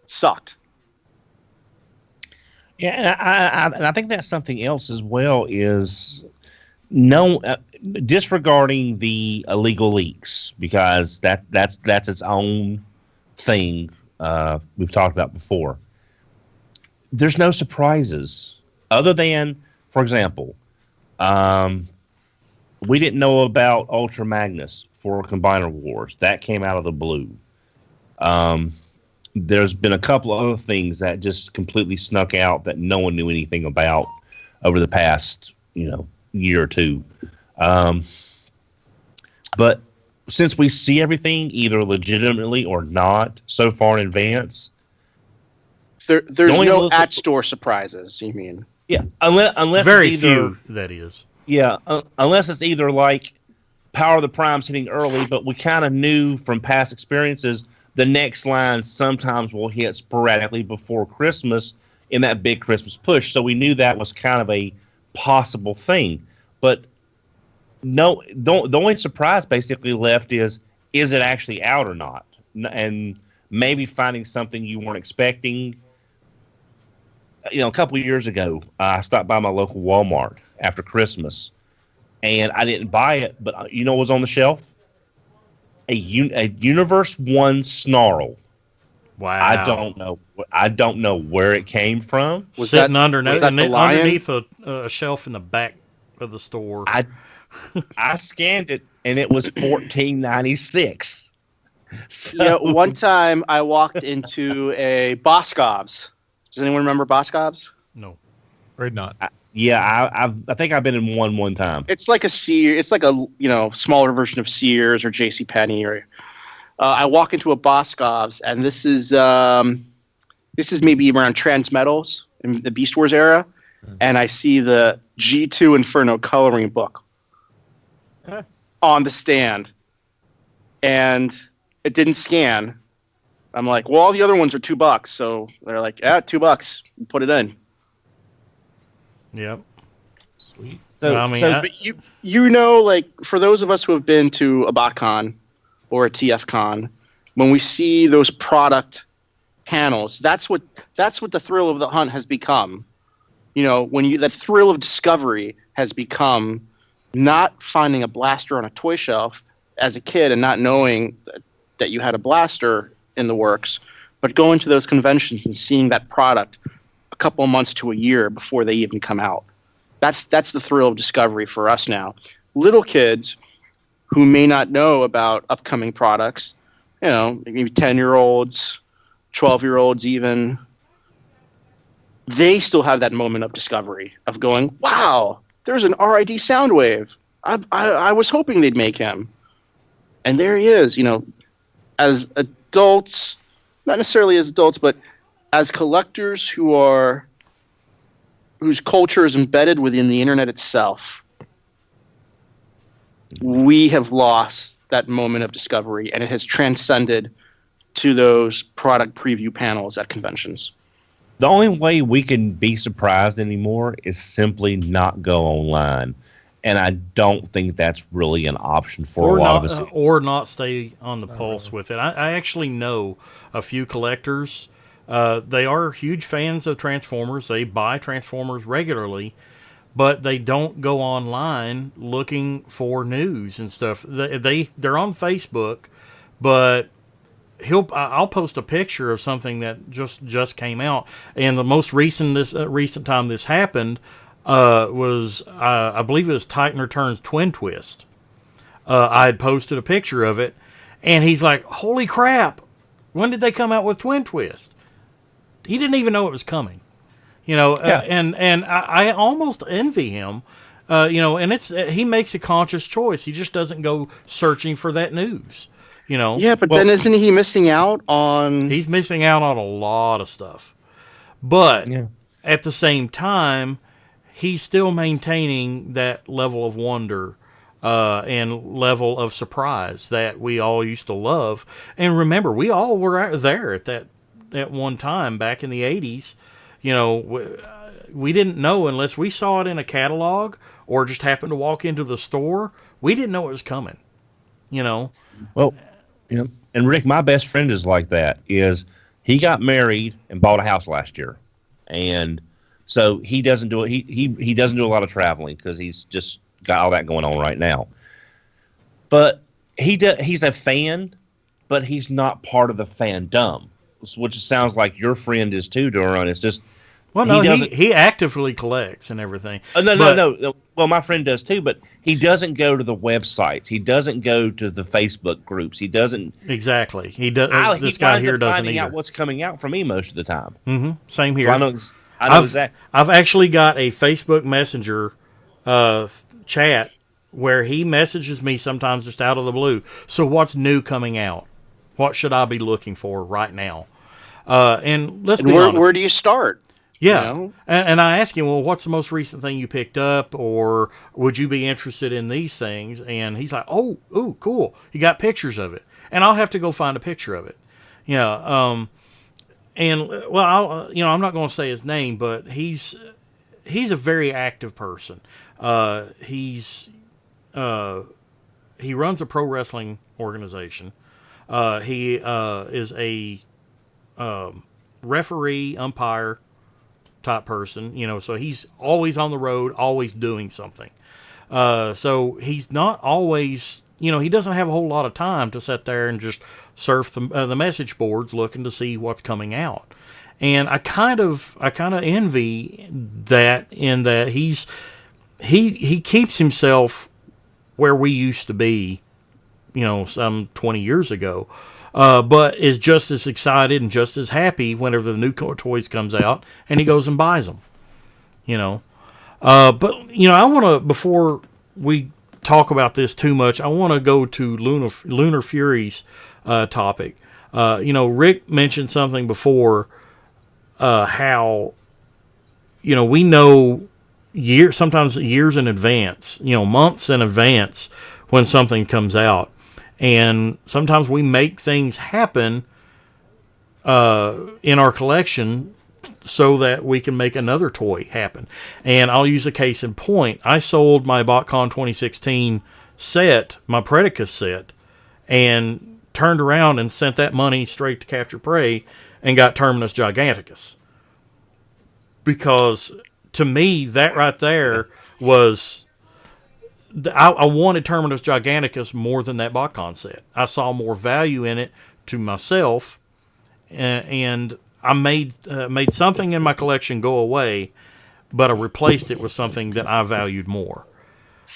sucked. Yeah, and I think that's something else as well is disregarding the illegal leaks, because that's its own thing we've talked about before. There's no surprises other than, for example, we didn't know about Ultra Magnus for Combiner Wars. That came out of the blue. There's been a couple of other things that just completely snuck out that no one knew anything about over the past, year or two. But since we see everything either legitimately or not so far in advance, there's no at-store surprises, you mean? Yeah, unless very it's either, few, that is. Yeah, unless it's either like Power of the Prime's hitting early, but we kind of knew from past experiences the next line sometimes will hit sporadically before Christmas in that big Christmas push. So we knew that was kind of a possible thing. But no, the only surprise basically left is it actually out or not? And maybe finding something you weren't expecting. A couple of years ago, I stopped by my local Walmart after Christmas, and I didn't buy it, but what was on the shelf? A Universe 1 Snarl. Wow. I don't know where it came from. Was sitting that underneath a shelf in the back of the store. I scanned it, and it was $14.96. So, Yeah, one time I walked into a Boscov's. Does anyone remember Boscov's? No. Afraid not. I think I've been in one time. It's like a It's like a smaller version of Sears or JCPenney. Or I walk into a Boscov's, and this is maybe around Transmetals in the Beast Wars era, and I see the G2 Inferno coloring book on the stand, and it didn't scan. I'm like, well, all the other ones are $2, so they're like, yeah, $2, put it in. Yep. Sweet. So, But like for those of us who have been to a BotCon or a TFCon, when we see those product panels. That's what the thrill of the hunt has become. You know, when that thrill of discovery has become not finding a blaster on a toy shelf as a kid and not knowing that you had a blaster in the works, but going to those conventions and seeing that product a couple of months to a year before they even come out. That's the thrill of discovery for us now. Little kids who may not know about upcoming products, you know, maybe 10-year-olds, 12-year-olds even, they still have that moment of discovery of going, wow, there's an RID Soundwave. I was hoping they'd make him. And there he is, you know, as adults, not necessarily as adults, but as collectors whose culture is embedded within the internet itself. We have lost that moment of discovery, and it has transcended to those product preview panels at conventions. The only way we can be surprised anymore is simply not go online. And I don't think that's really an option for a lot of us. Or not stay on the pulse with it. I actually know a few collectors. They are huge fans of Transformers. They buy Transformers regularly, but they don't go online looking for news and stuff. They're on Facebook, but I'll post a picture of something that just came out, and the most recent time this happened was I believe it was Titan Returns Twin Twist. I had posted a picture of it, and he's like, "Holy crap! When did they come out with Twin Twist?" He didn't even know it was coming, you know. Yeah. And I almost envy him, you know. And he makes a conscious choice. He just doesn't go searching for that news. You know? Yeah, but then isn't he missing out on... He's missing out on a lot of stuff. But at the same time, he's still maintaining that level of wonder and level of surprise that we all used to love. And remember, we all were out there at one time back in the 80s. You know, we didn't know unless we saw it in a catalog or just happened to walk into the store. We didn't know it was coming, you know? Well... Yeah. And Rick, my best friend is like that. He got married and bought a house last year, and so he doesn't do it. He doesn't do a lot of traveling because he's just got all that going on right now. But he's a fan, but he's not part of the fandom, which sounds like your friend is too, Duran. It's just he actively collects and everything. No. Well, my friend does too, but he doesn't go to the websites. He doesn't go to the Facebook groups. He doesn't exactly. He does. This guy here doesn't finding either. Out what's coming out for me most of the time. Mm-hmm. Same here. So I know exactly. I've actually got a Facebook Messenger chat where he messages me sometimes just out of the blue. So what's new coming out? What should I be looking for right now? And let's be honest. Where do you start? Yeah, You know? and I ask him, well, what's the most recent thing you picked up, or would you be interested in these things? And he's like, oh, cool. You got pictures of it, and I'll have to go find a picture of it. Yeah, and well, I'm not going to say his name, but he's a very active person. He runs a pro wrestling organization. He is a referee, umpire type person, you know, so he's always on the road, always doing something. So he's not always, you know, he doesn't have a whole lot of time to sit there and just surf the message boards looking to see what's coming out. And I kind of envy that in that he keeps himself where we used to be, you know, some 20 years ago. But is just as excited and just as happy whenever the new toys comes out, and he goes and buys them, you know. But, you know, I want to, before we talk about this too much, I want to go to Lunar Fury's topic. You know, Rick mentioned something before, how, you know, we know sometimes years in advance, you know, months in advance when something comes out. And sometimes we make things happen in our collection so that we can make another toy happen. And I'll use a case in point. I sold my BotCon 2016 set, my Predicus set, and turned around and sent that money straight to Capture Prey and got Terminus Giganticus. Because to me, that right there was... I wanted Terminus Giganticus more than that Botcon set. I saw more value in it to myself, and I made something in my collection go away, but I replaced it with something that I valued more.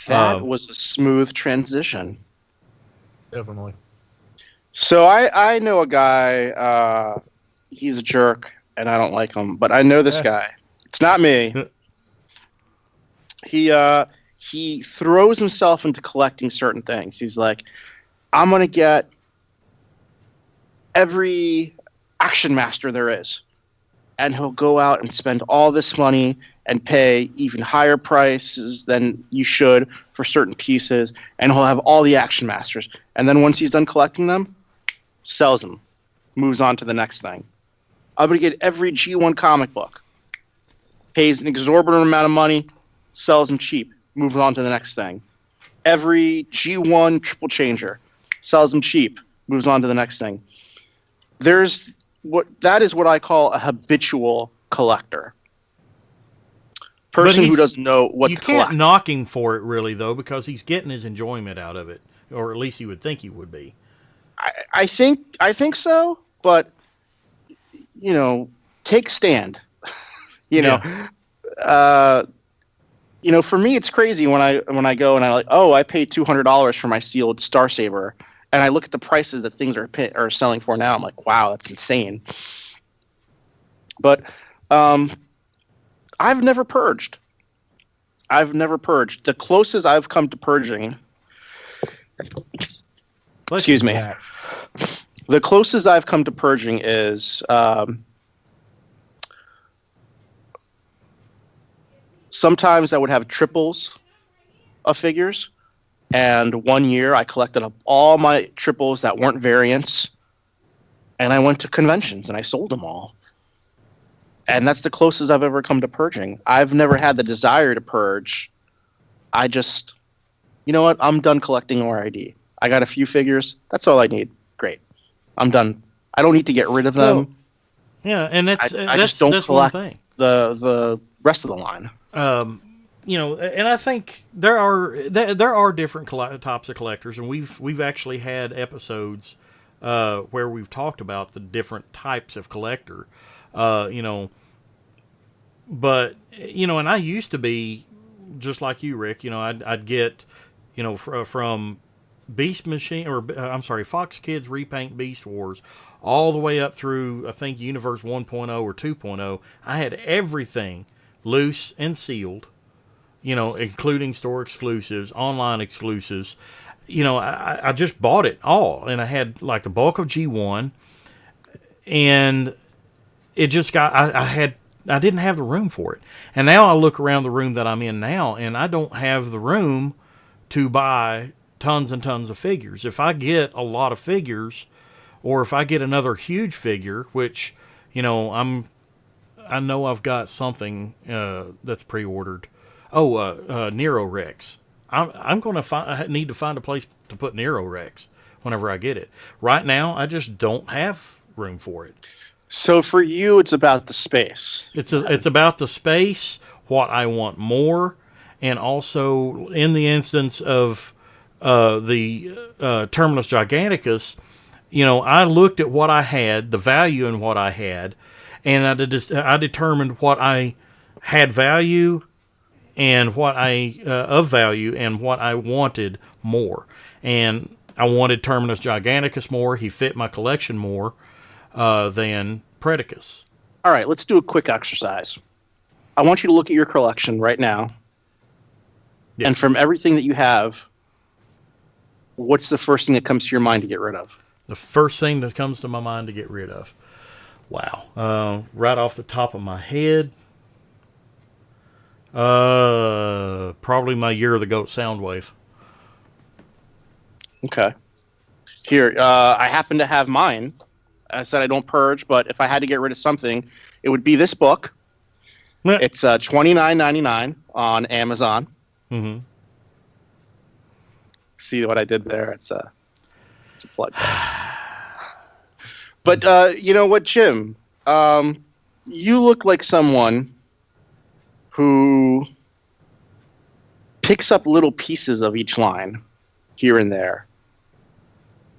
That was a smooth transition. Definitely. So I know a guy, he's a jerk, and I don't like him, but I know this guy. It's not me. He throws himself into collecting certain things. He's like, I'm going to get every Action Master there is. And he'll go out and spend all this money and pay even higher prices than you should for certain pieces. And he'll have all the Action Masters. And then once he's done collecting them, sells them. Moves on to the next thing. I'm going to get every G1 comic book. Pays an exorbitant amount of money. Sells them cheap. Moves on to the next thing. Every G1 triple changer. Sells them cheap. Moves on to the next thing. That is what I call a habitual collector. Person who doesn't know what to collect. You can't knock him for it, really, though, because he's getting his enjoyment out of it, or at least you would think he would be. I think so, but take a stand. For me, it's crazy when I go and I paid $200 for my sealed Star Saber, and I look at the prices that things are selling for now. I'm like, wow, that's insane. But I've never purged. The closest I've come to purging. Excuse me. The closest I've come to purging is sometimes I would have triples of figures. And one year I collected up all my triples that weren't variants. And I went to conventions and I sold them all. And that's the closest I've ever come to purging. I've never had the desire to purge. I just, you know what? I'm done collecting ORID. I got a few figures. That's all I need. Great. I'm done. I don't need to get rid of them. Well, yeah, and I just don't collect the rest of the line. And I think there are different types of collectors, and we've actually had episodes where we've talked about the different types of collector. But and I used to be just like you, Rick. I'd get from Beast Machine, Fox Kids Repaint Beast Wars, all the way up through, I think, Universe 1.0 or 2.0. I had everything loose and sealed, including store exclusives, online exclusives. I just bought it all, and I had like the bulk of G1, and it just got, I didn't have the room for it. And now I look around the room that I'm in now, and I don't have the room to buy tons and tons of figures. If I get a lot of figures, or if I get another huge figure, which, I know I've got something that's pre-ordered. Nero Rex. I'm going to need to find a place to put Nero Rex whenever I get it. Right now, I just don't have room for it. So for you, it's about the space. It's about the space, what I want more, and also in the instance of the Terminus Giganticus, I looked at what I had, the value in what I had, and I determined what I had value and what of value and what I wanted more. And I wanted Terminus Giganticus more. He fit my collection more than Predicus. All right, let's do a quick exercise. I want you to look at your collection right now. Yes. And from everything that you have, what's the first thing that comes to your mind to get rid of? The first thing that comes to my mind to get rid of. Wow. Right off the top of my head, probably my Year of the Goat Soundwave. Okay. Here, I happen to have mine. I said I don't purge, but if I had to get rid of something, it would be this book. Yeah. It's $29.99 on Amazon. Mm-hmm. See what I did there? It's a plug. But you know what, Jim? You look like someone who picks up little pieces of each line here and there.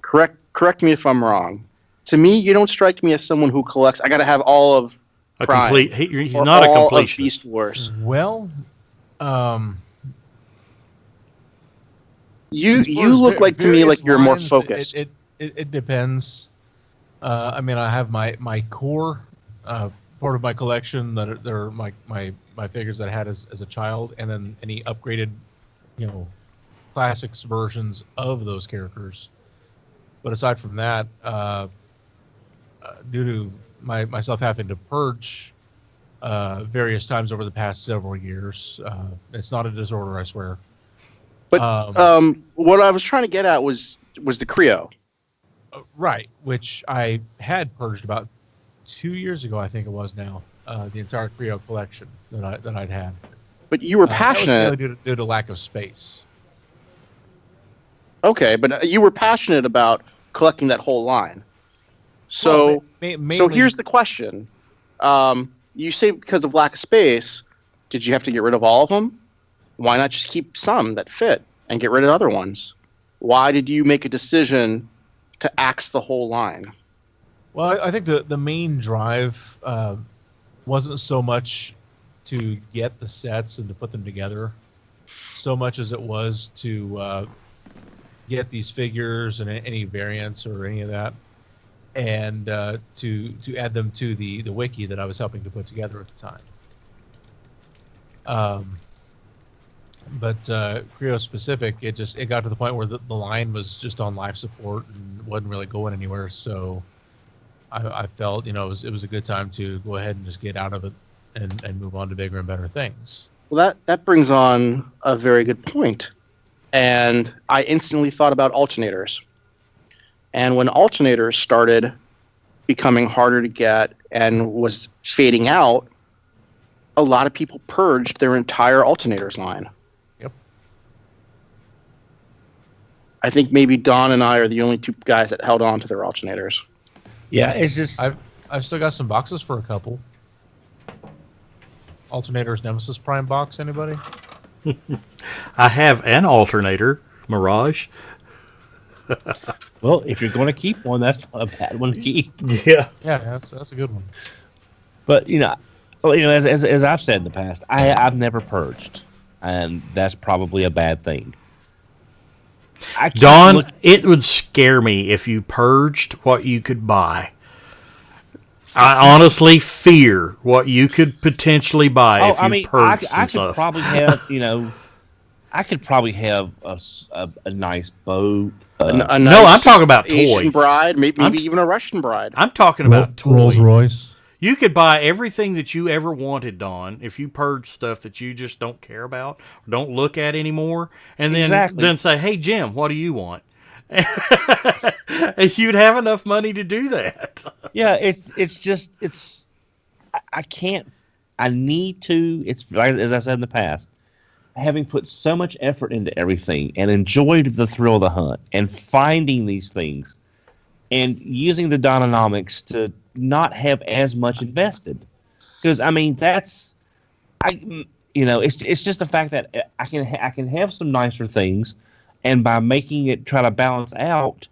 Correct me if I'm wrong. To me, you don't strike me as someone who collects. I got to have all of Prime. He's not a all of completionist. Beast Wars. Well, you look like to me like you're more focused. It depends. I mean, I have my core part of my collection that are my figures that I had as a child, and then any upgraded, classics versions of those characters. But aside from that, due to myself having to purge various times over the past several years, it's not a disorder, I swear. But what I was trying to get at was the Creo. Right, which I had purged about 2 years ago, I think it was now, the entire Creo collection that I'd had. But you were passionate. That was really due to lack of space. Okay, but you were passionate about collecting that whole line. So, so here's the question. You say because of lack of space, did you have to get rid of all of them? Why not just keep some that fit and get rid of other ones? Why did you make a decision to axe the whole line? Well, I think the main drive wasn't so much to get the sets and to put them together, so much as it was to get these figures and any variants or any of that, and to add them to the wiki that I was helping to put together at the time. But Creo specific, it got to the point where the line was just on life support and wasn't really going anywhere. So I felt it was a good time to go ahead and just get out of it and move on to bigger and better things. Well, that brings on a very good point. And I instantly thought about alternators. And when alternators started becoming harder to get and was fading out, a lot of people purged their entire alternators line. Yep. I think maybe Don and I are the only two guys that held on to their alternators. Yeah, it's just I've still got some boxes for a couple. Alternators Nemesis Prime box, anybody? I have an alternator, Mirage. Well, if you're going to keep one, that's not a bad one to keep. Yeah. Yeah, that's a good one. But as I've said in the past, I've never purged, and that's probably a bad thing. Don, it would scare me if you purged what you could buy. I honestly fear what you could potentially buy if you purged some stuff. I could probably have a nice bow. A nice no, I'm talking about Asian toys. bride, maybe even a Russian bride. I'm talking about toys. Rolls Royce. You could buy everything that you ever wanted, Don, if you purge stuff that you just don't care about, or don't look at anymore, and then say, "Hey, Jim, what do you want?" And you'd have enough money to do that. Yeah, I can't. I need to. It's like as I said in the past, having put so much effort into everything and enjoyed the thrill of the hunt and finding these things and using the Dononomics to not have as much invested, because it's just the fact that I can have some nicer things, and by making it try to balance out,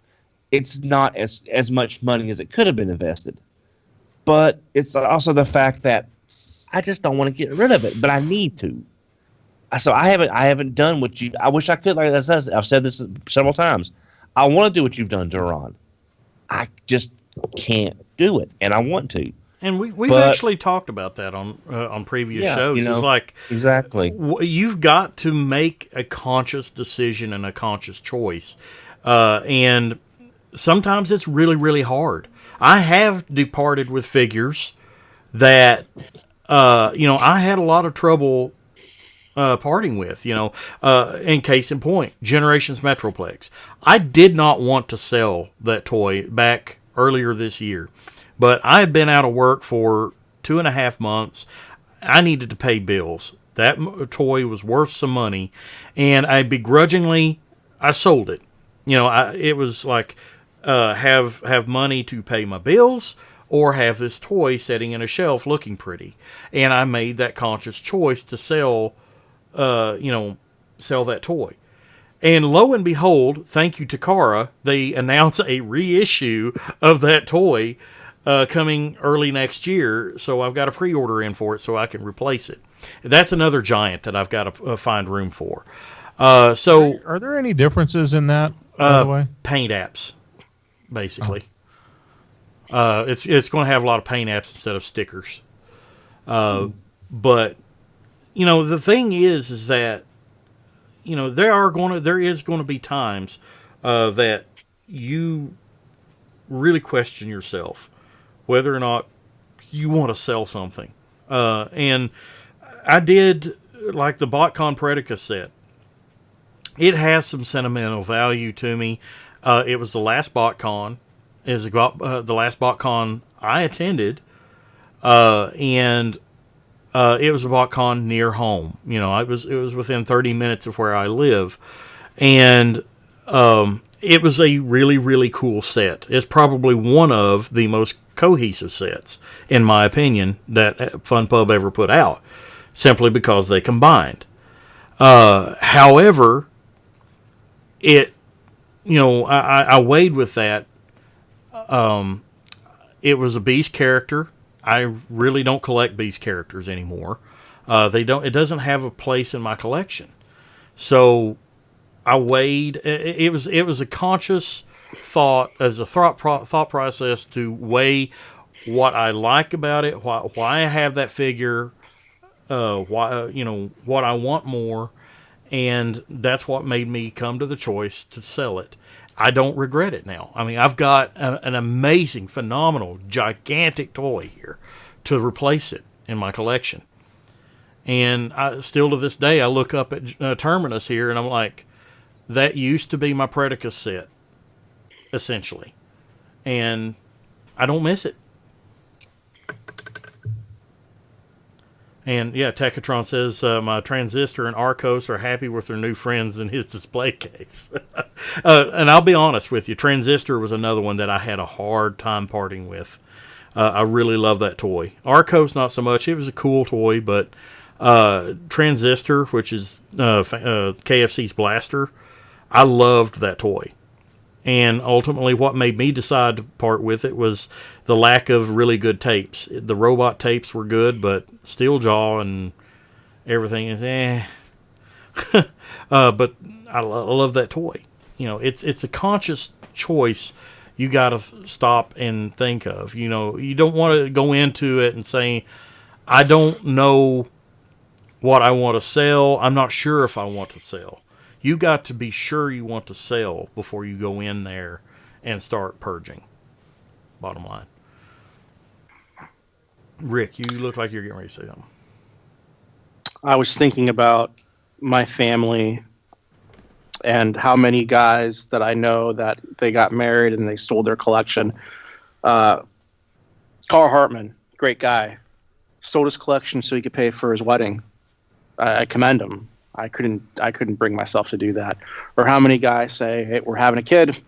it's not as much money as it could have been invested. But it's also the fact that I just don't want to get rid of it, but I need to. So I haven't done what you. I wish I could. Like I've said this several times. I want to do what you've done, Duran. I just can't do it, and I want to. And we've actually talked about that on previous shows. It's like exactly you've got to make a conscious decision and a conscious choice, and sometimes it's really, really hard. I have departed with figures that I had a lot of trouble parting with. In case in point, Generations Metroplex. I did not want to sell that toy back earlier this year, but I had been out of work for 2.5 months. I needed to pay bills. That toy was worth some money, and I begrudgingly I sold it. It was like have money to pay my bills, or have this toy sitting in a shelf looking pretty. And I made that conscious choice to sell that toy. And lo and behold, thank you, Takara, they announce a reissue of that toy coming early next year. So I've got a pre-order in for it so I can replace it. That's another giant that I've got to find room for. So Are there any differences in that, by the way? paint apps, basically. It's going to have a lot of paint apps instead of stickers. But the thing is that there is going to be times that you really question yourself whether or not you want to sell something. And I did, like the BotCon Predica set. It has some sentimental value to me. It was the last BotCon. It was the last BotCon I attended. And it was a BotCon near home. It was within 30 minutes of where I live. And it was a really, really cool set. It's probably one of the most cohesive sets, in my opinion, that FunPub ever put out, simply because they combined. However, I weighed with that. It was a Beast character. I really don't collect Beast characters anymore. It doesn't have a place in my collection. So I weighed. It was a conscious thought, as a thought process, to weigh what I like about it, why I have that figure, what I want more, and that's what made me come to the choice to sell it. I don't regret it now. I mean, I've got an amazing, phenomenal, gigantic toy here to replace it in my collection. And still to this day, I look up at Terminus here and I'm like, that used to be my Predica set, essentially. And I don't miss it. And yeah, Techatron says my Transistor and Arcos are happy with their new friends in his display case. And I'll be honest with you, Transistor was another one that I had a hard time parting with. I really love that toy. Arcos, not so much. It was a cool toy, but Transistor, which is KFC's Blaster, I loved that toy. And ultimately, what made me decide to part with it was the lack of really good tapes. The robot tapes were good, but Steeljaw and everything is but I love that toy. It's a conscious choice you got to stop and think of. You don't want to go into it and say, I don't know what I want to sell. I'm not sure if I want to sell. You got to be sure you want to sell before you go in there and start purging. Bottom line. Rick, you look like you're getting ready to say something. I was thinking about my family and how many guys that I know that they got married and they stole their collection. Carl Hartman, great guy, sold his collection so he could pay for his wedding. I commend him. I couldn't bring myself to do that. Or how many guys say, "Hey, we're having a kid,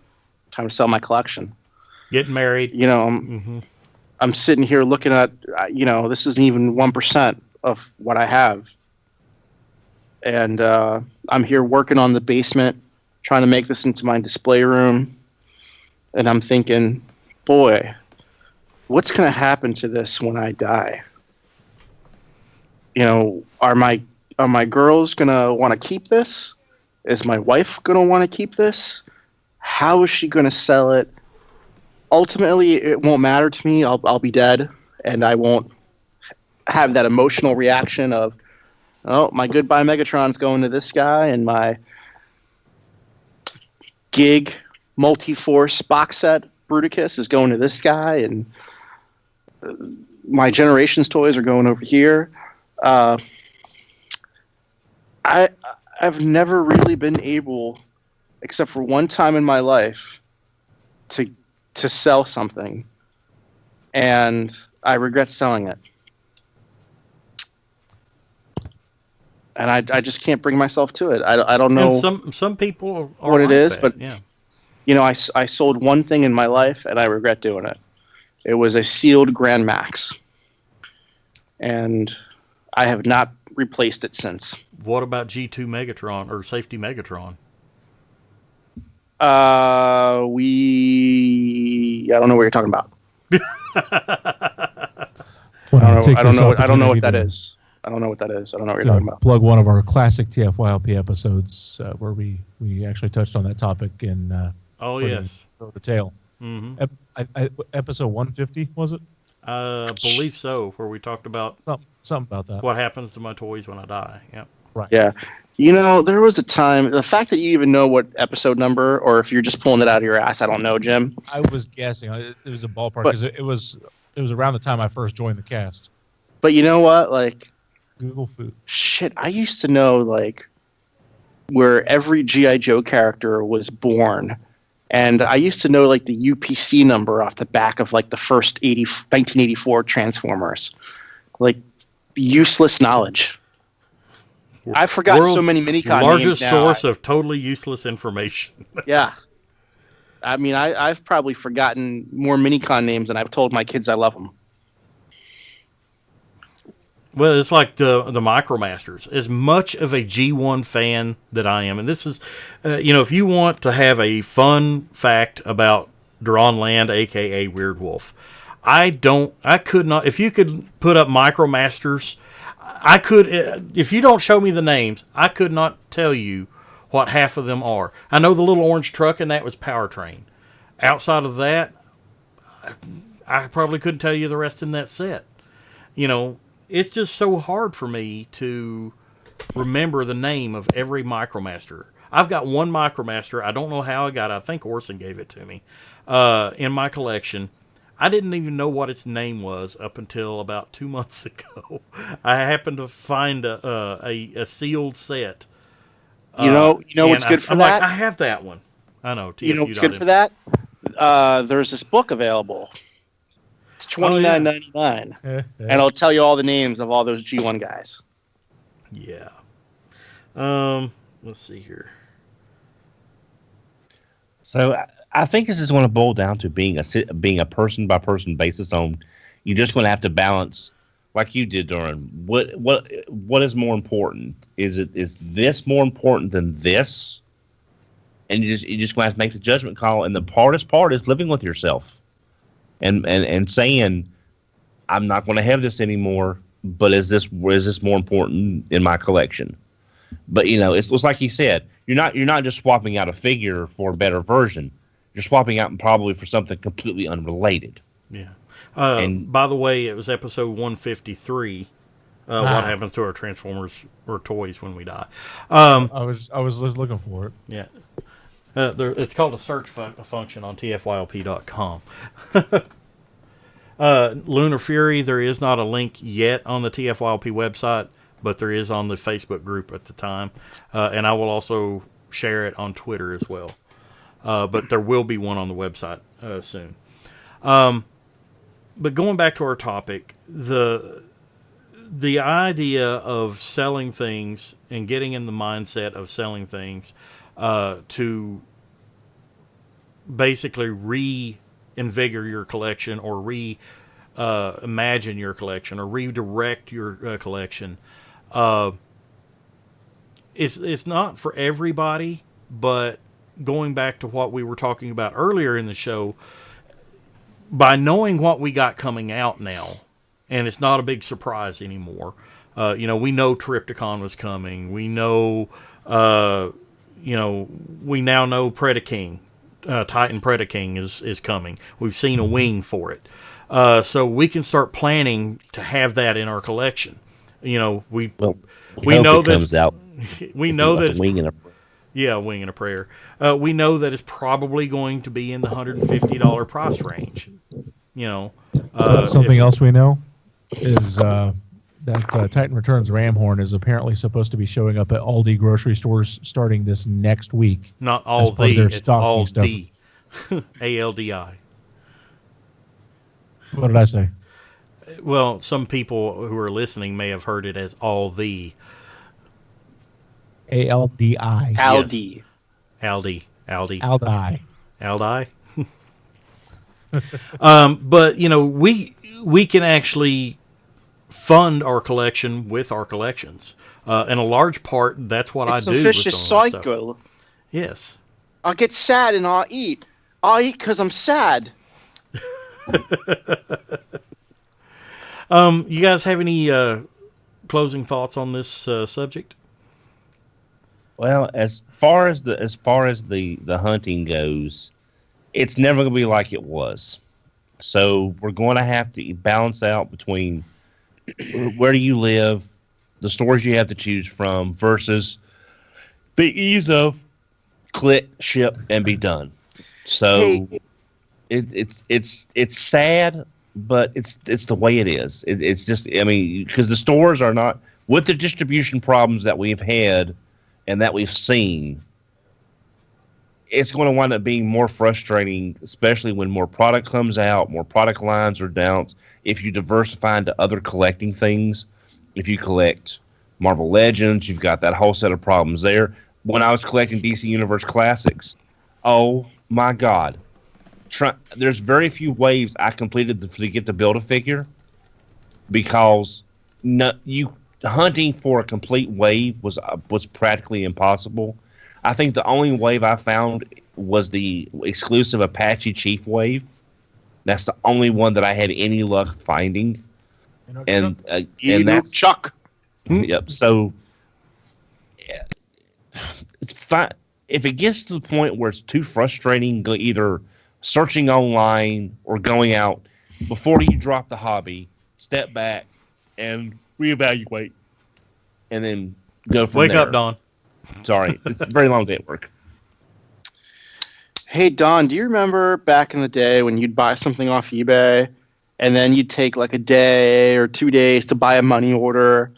time to sell my collection." Getting married. I'm sitting here looking at, this isn't even 1% of what I have. And I'm here working on the basement, trying to make this into my display room. And I'm thinking, boy, what's going to happen to this when I die? Are my girls going to want to keep this? Is my wife going to want to keep this? How is she going to sell it? Ultimately, it won't matter to me. I'll be dead, and I won't have that emotional reaction of, oh, my goodbye Megatron's going to this guy, and my Gig Multi-Force box set Bruticus is going to this guy, and my Generations toys are going over here. I've never really been able, except for one time in my life, to sell something, and I regret selling it. And I just can't bring myself to it. I don't know. And some people are what like it is, that, but yeah. You know, I sold one thing in my life, and I regret doing it. It was a sealed Grand Max, and I have not replaced it since. What about G2 Megatron or Safety Megatron? I don't know what you're talking about. I don't know what that is. I don't know what you're talking about. Plug one of our classic TFYLP episodes where we actually touched on that topic in Throw the Tail. Mm-hmm. Episode 150, was it? I believe so, where we talked about something about that. What happens to my toys when I die. Yeah. Right. Yeah. You know, there was a time, the fact that you even know what episode number, or if you're just pulling it out of your ass, I don't know, Jim. I was guessing. It was a ballpark because it was around the time I first joined the cast. But you know what? Like, Google food. Shit, I used to know, like, where every G.I. Joe character was born. And I used to know, like, the UPC number off the back of, like, the first 1984 Transformers. Like, useless knowledge. I've forgotten so many minicon largest names now. Source of totally useless information. Yeah. I mean, I've probably forgotten more minicon names than I've told my kids I love them. Well, it's like the Micromasters. As much of a G1 fan that I am, and this is, if you want to have a fun fact about Drawn Land, a.k.a. Weird Wolf, I could not, if you could put up Micromasters, I could, if you don't show me the names, I could not tell you what half of them are. I know the little orange truck, and that was Powertrain. Outside of that, I probably couldn't tell you the rest in that set. You know, it's just so hard for me to remember the name of every Micromaster. I've got one Micromaster. I don't know how I got it. I think Orson gave it to me in my collection. I didn't even know what its name was up until about 2 months ago. I happened to find a sealed set. You know what's good for that? Like, I have that one. I know. You know what's good for that? There's this book available. It's $29.99, and it'll tell you all the names of all those G1 guys. Yeah. Let's see here. So I think this is going to boil down to being a person by person basis on. You're just going to have to balance, like you did, Duran. What is more important? Is this more important than this? And you just going to have to make the judgment call. And the hardest part is living with yourself, and saying, I'm not going to have this anymore. But is this more important in my collection? But it's like he said. You're not just swapping out a figure for a better version. You're swapping out probably for something completely unrelated. Yeah. And by the way, it was episode 153. What happens to our Transformers or toys when we die? I was looking for it. Yeah. It's called a search function on TFYLP.com. Lunar Fury, there is not a link yet on the TFYLP website, but there is on the Facebook group at the time. And I will also share it on Twitter as well. But there will be one on the website soon. But going back to our topic, the idea of selling things and getting in the mindset of selling things to basically reinvigorate your collection or imagine your collection or redirect your collection. It's not for everybody, but going back to what we were talking about earlier in the show, by knowing what we got coming out now, and it's not a big surprise anymore. We know Triptychon was coming. We know, we now know Predaking, Titan Predaking is coming. We've seen a wing for it. So we can start planning to have that in our collection. We know that comes out. We know that it's wing and a wing and a prayer. We know that it's probably going to be in the $150 price range. Something else we know is that Titan Returns Ramhorn is apparently supposed to be showing up at Aldi grocery stores starting this next week. Not Aldi, it's Aldi. ALDI. What did I say? Well, some people who are listening may have heard it as Aldi. ALDI. Aldi. Aldi. Aldi. Aldi. But we can actually fund our collection with our collections. In a large part, that's what It's I a do. vicious with some of that stuff. cycle. Yes. I'll get sad and I'll eat. I'll eat because I'm sad. You guys have any closing thoughts on this subject? Well, as far as the hunting goes, it's never going to be like it was. So we're going to have to balance out between where do you live, the stores you have to choose from, versus the ease of click, ship, and be done. So Hey. it's sad, but it's the way it is. It's just, I mean, because the stores are not, with the distribution problems that we've had and that we've seen, it's going to wind up being more frustrating, especially when more product comes out, more product lines are down. If you diversify into other collecting things, if you collect Marvel Legends, you've got that whole set of problems there. When I was collecting DC Universe Classics, oh my God. There's very few waves I completed to get to build a figure, because hunting for a complete wave was practically impossible. I think the only wave I found was the exclusive Apache Chief wave. That's the only one that I had any luck finding, and that's Chuck. Yep. So it's fine if it gets to the point where it's too frustrating, either searching online or going out. Before you drop the hobby, step back and reevaluate, and then go from there. Wake up, Don. Sorry, it's a very long day at work. Hey, Don, do you remember back in the day when you'd buy something off eBay and then you'd take like a day or 2 days to buy a money order,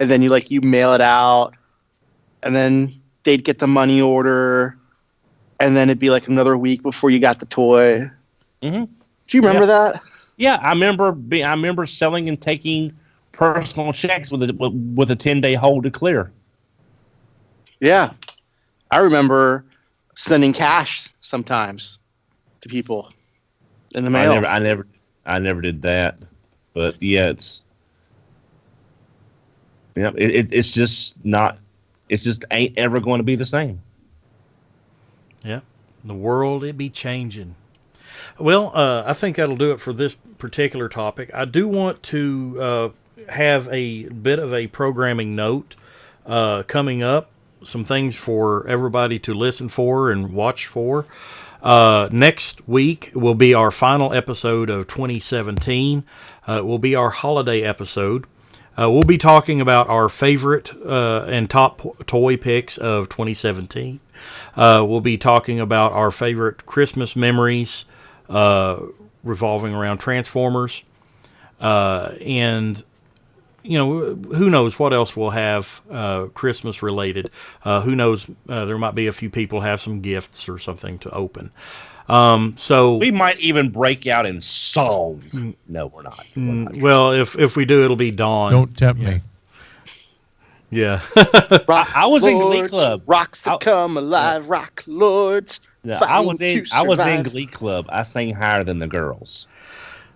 and then you mail it out, and then they'd get the money order, and then it'd be like another week before you got the toy? Mm-hmm. Do you remember that? Yeah, I remember selling and taking personal checks with a 10-day hold to clear. Yeah. I remember sending cash sometimes to people in the mail. I never did that. But yeah, it's just not, it just ain't ever going to be the same. Yeah. The world, it be changing. Well, I think that'll do it for this particular topic. I do want to have a bit of a programming note coming up. Some things for everybody to listen for and watch for. Next week will be our final episode of 2017. It will be our holiday episode. We'll be talking about our favorite and top toy picks of 2017. We'll be talking about our favorite Christmas memories revolving around Transformers. And who knows what else we'll have Christmas related. Who knows, there might be a few people have some gifts or something to open. So we might even break out in song. No, we're not. Well, if we do, it'll be Dawn. Don't tempt me. Yeah. I was in Glee Club. Rocks that come alive, rock lords. No, I was in Glee Club. I sang higher than the girls.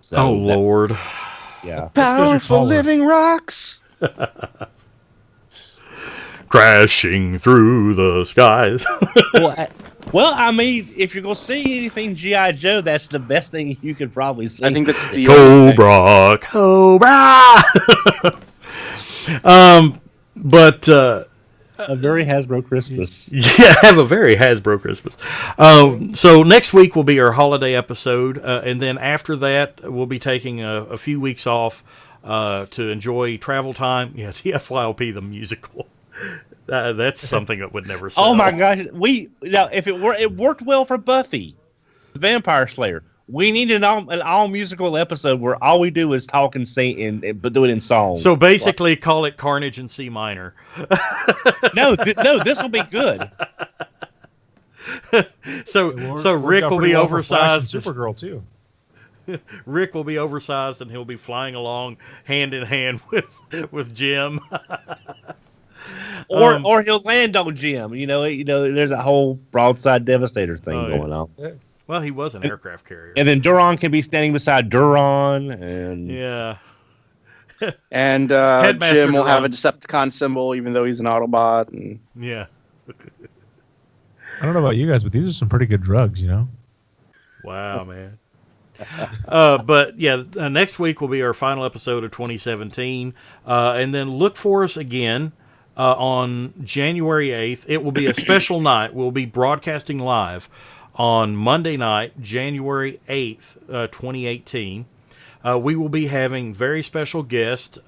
So Lord. Yeah. Powerful living rocks. Crashing through the skies. Well, I mean, if you're going to see anything G.I. Joe, that's the best thing you could probably see. I think that's the Cobra. But a very Hasbro Christmas. Yeah, have a very Hasbro Christmas. So next week will be our holiday episode, and then after that we'll be taking a few weeks off to enjoy travel time. Yeah, TFYLP the musical. That's something that would never sell. Oh my gosh, if it worked well for Buffy, the Vampire Slayer. We need an all musical episode where all we do is talk and sing, but do it in song. So basically, call it Carnage in C minor. No, this will be good. So Rick will be oversized. Supergirl too. Rick will be oversized, and he'll be flying along hand in hand with Jim. Or he'll land on Jim. There's a whole Broadside Devastator thing going on. Well, he was an aircraft carrier. And then Duron can be standing beside Duron, and Yeah. And Headmaster Jim will have a Duron. Decepticon symbol, even though he's an Autobot. And Yeah. I don't know about you guys, but these are some pretty good drugs, you know? Wow, man. But yeah, next week will be our final episode of 2017. And then look for us again on January 8th. It will be a special night. We'll be broadcasting live on Monday night, January 8th, 2018. We will be having very special guest,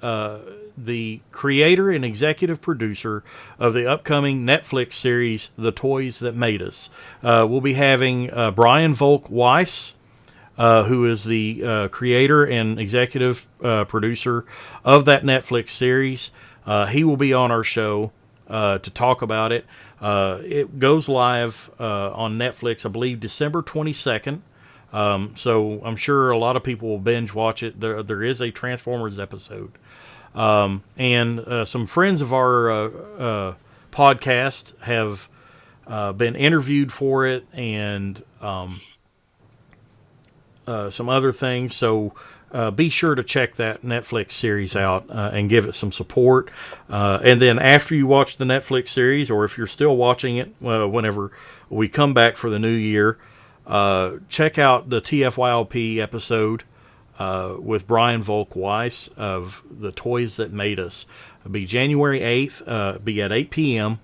the creator and executive producer of the upcoming Netflix series, The Toys That Made Us. We'll be having Brian Volk Weiss, who is the creator and executive producer of that Netflix series. He will be on our show to talk about it. It goes live on Netflix, I believe, December 22nd. So I'm sure a lot of people will binge watch it. There is a Transformers episode. And some friends of our podcast have been interviewed for it, and some other things. So be sure to check that Netflix series out and give it some support. And then after you watch the Netflix series, or if you're still watching it whenever we come back for the new year, check out the TFYLP episode with Brian Volk Weiss of The Toys That Made Us. It'll be January 8th, be at 8 p.m.,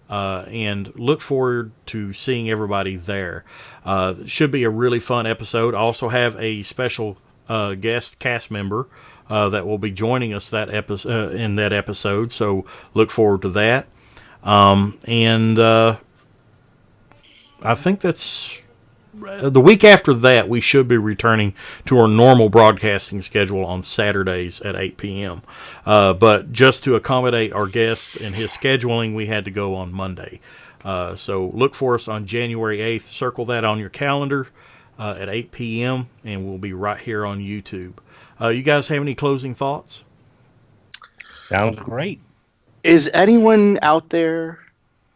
and look forward to seeing everybody there. It should be a really fun episode. I also have a special guest cast member that will be joining us in that episode, so look forward to that. And I think that's the week after that. We should be returning to our normal broadcasting schedule on Saturdays at 8 p.m. But just to accommodate our guest and his scheduling, we had to go on Monday. So look for us on January 8th. Circle that on your calendar at 8 p.m. and we'll be right here on YouTube. You guys have any closing thoughts? sounds great. is anyone out there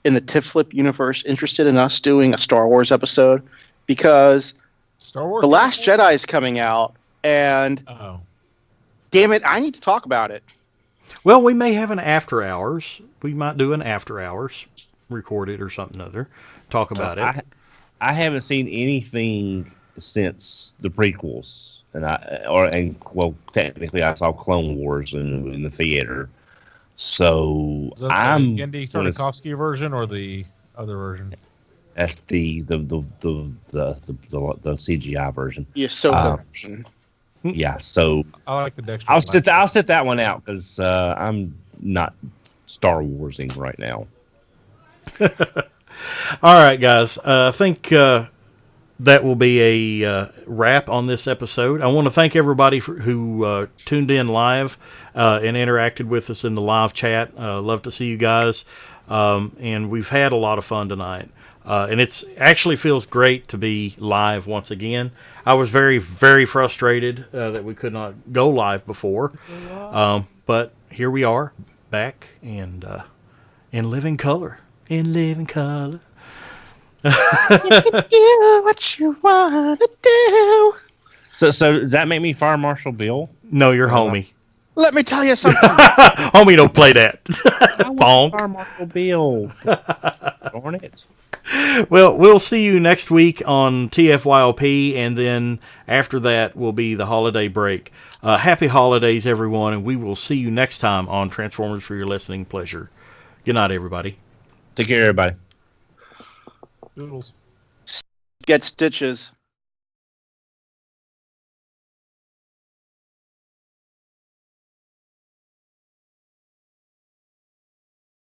in the TFLIP universe interested in us doing a Star Wars episode? Because Star Wars. The Last Jedi is coming out, and damn it, I need to talk about it. Well, we may have an after hours. We might do an after hours, record it or something other, talk about it. I haven't seen anything since the prequels, well, technically I saw Clone Wars in the theater. So Is that I'm the Gendy Tartakovsky version or the other version? That's the CGI version. Yeah, so version. Yeah, so I like the Dexter. I'll sit that one out because I'm not Star Warsing right now. All right, guys. I think that will be a wrap on this episode. I want to thank everybody who tuned in live and interacted with us in the live chat. Love to see you guys. And we've had a lot of fun tonight. And it's actually feels great to be live once again. I was very, very frustrated that we could not go live before. But here we are, back and in living color. In living color. You can do what you want to do. So does that make me Fire Marshal Bill? No, you're homie. Let me tell you something. Homie, don't play that. I want Bonk. Fire Marshal Bill. Darn it. Well, we'll see you next week on TFYLP, and then after that will be the holiday break. Happy holidays, everyone, and we will see you next time on Transformers for your listening pleasure. Good night, everybody. Take care, everybody. Doodles. Get stitches.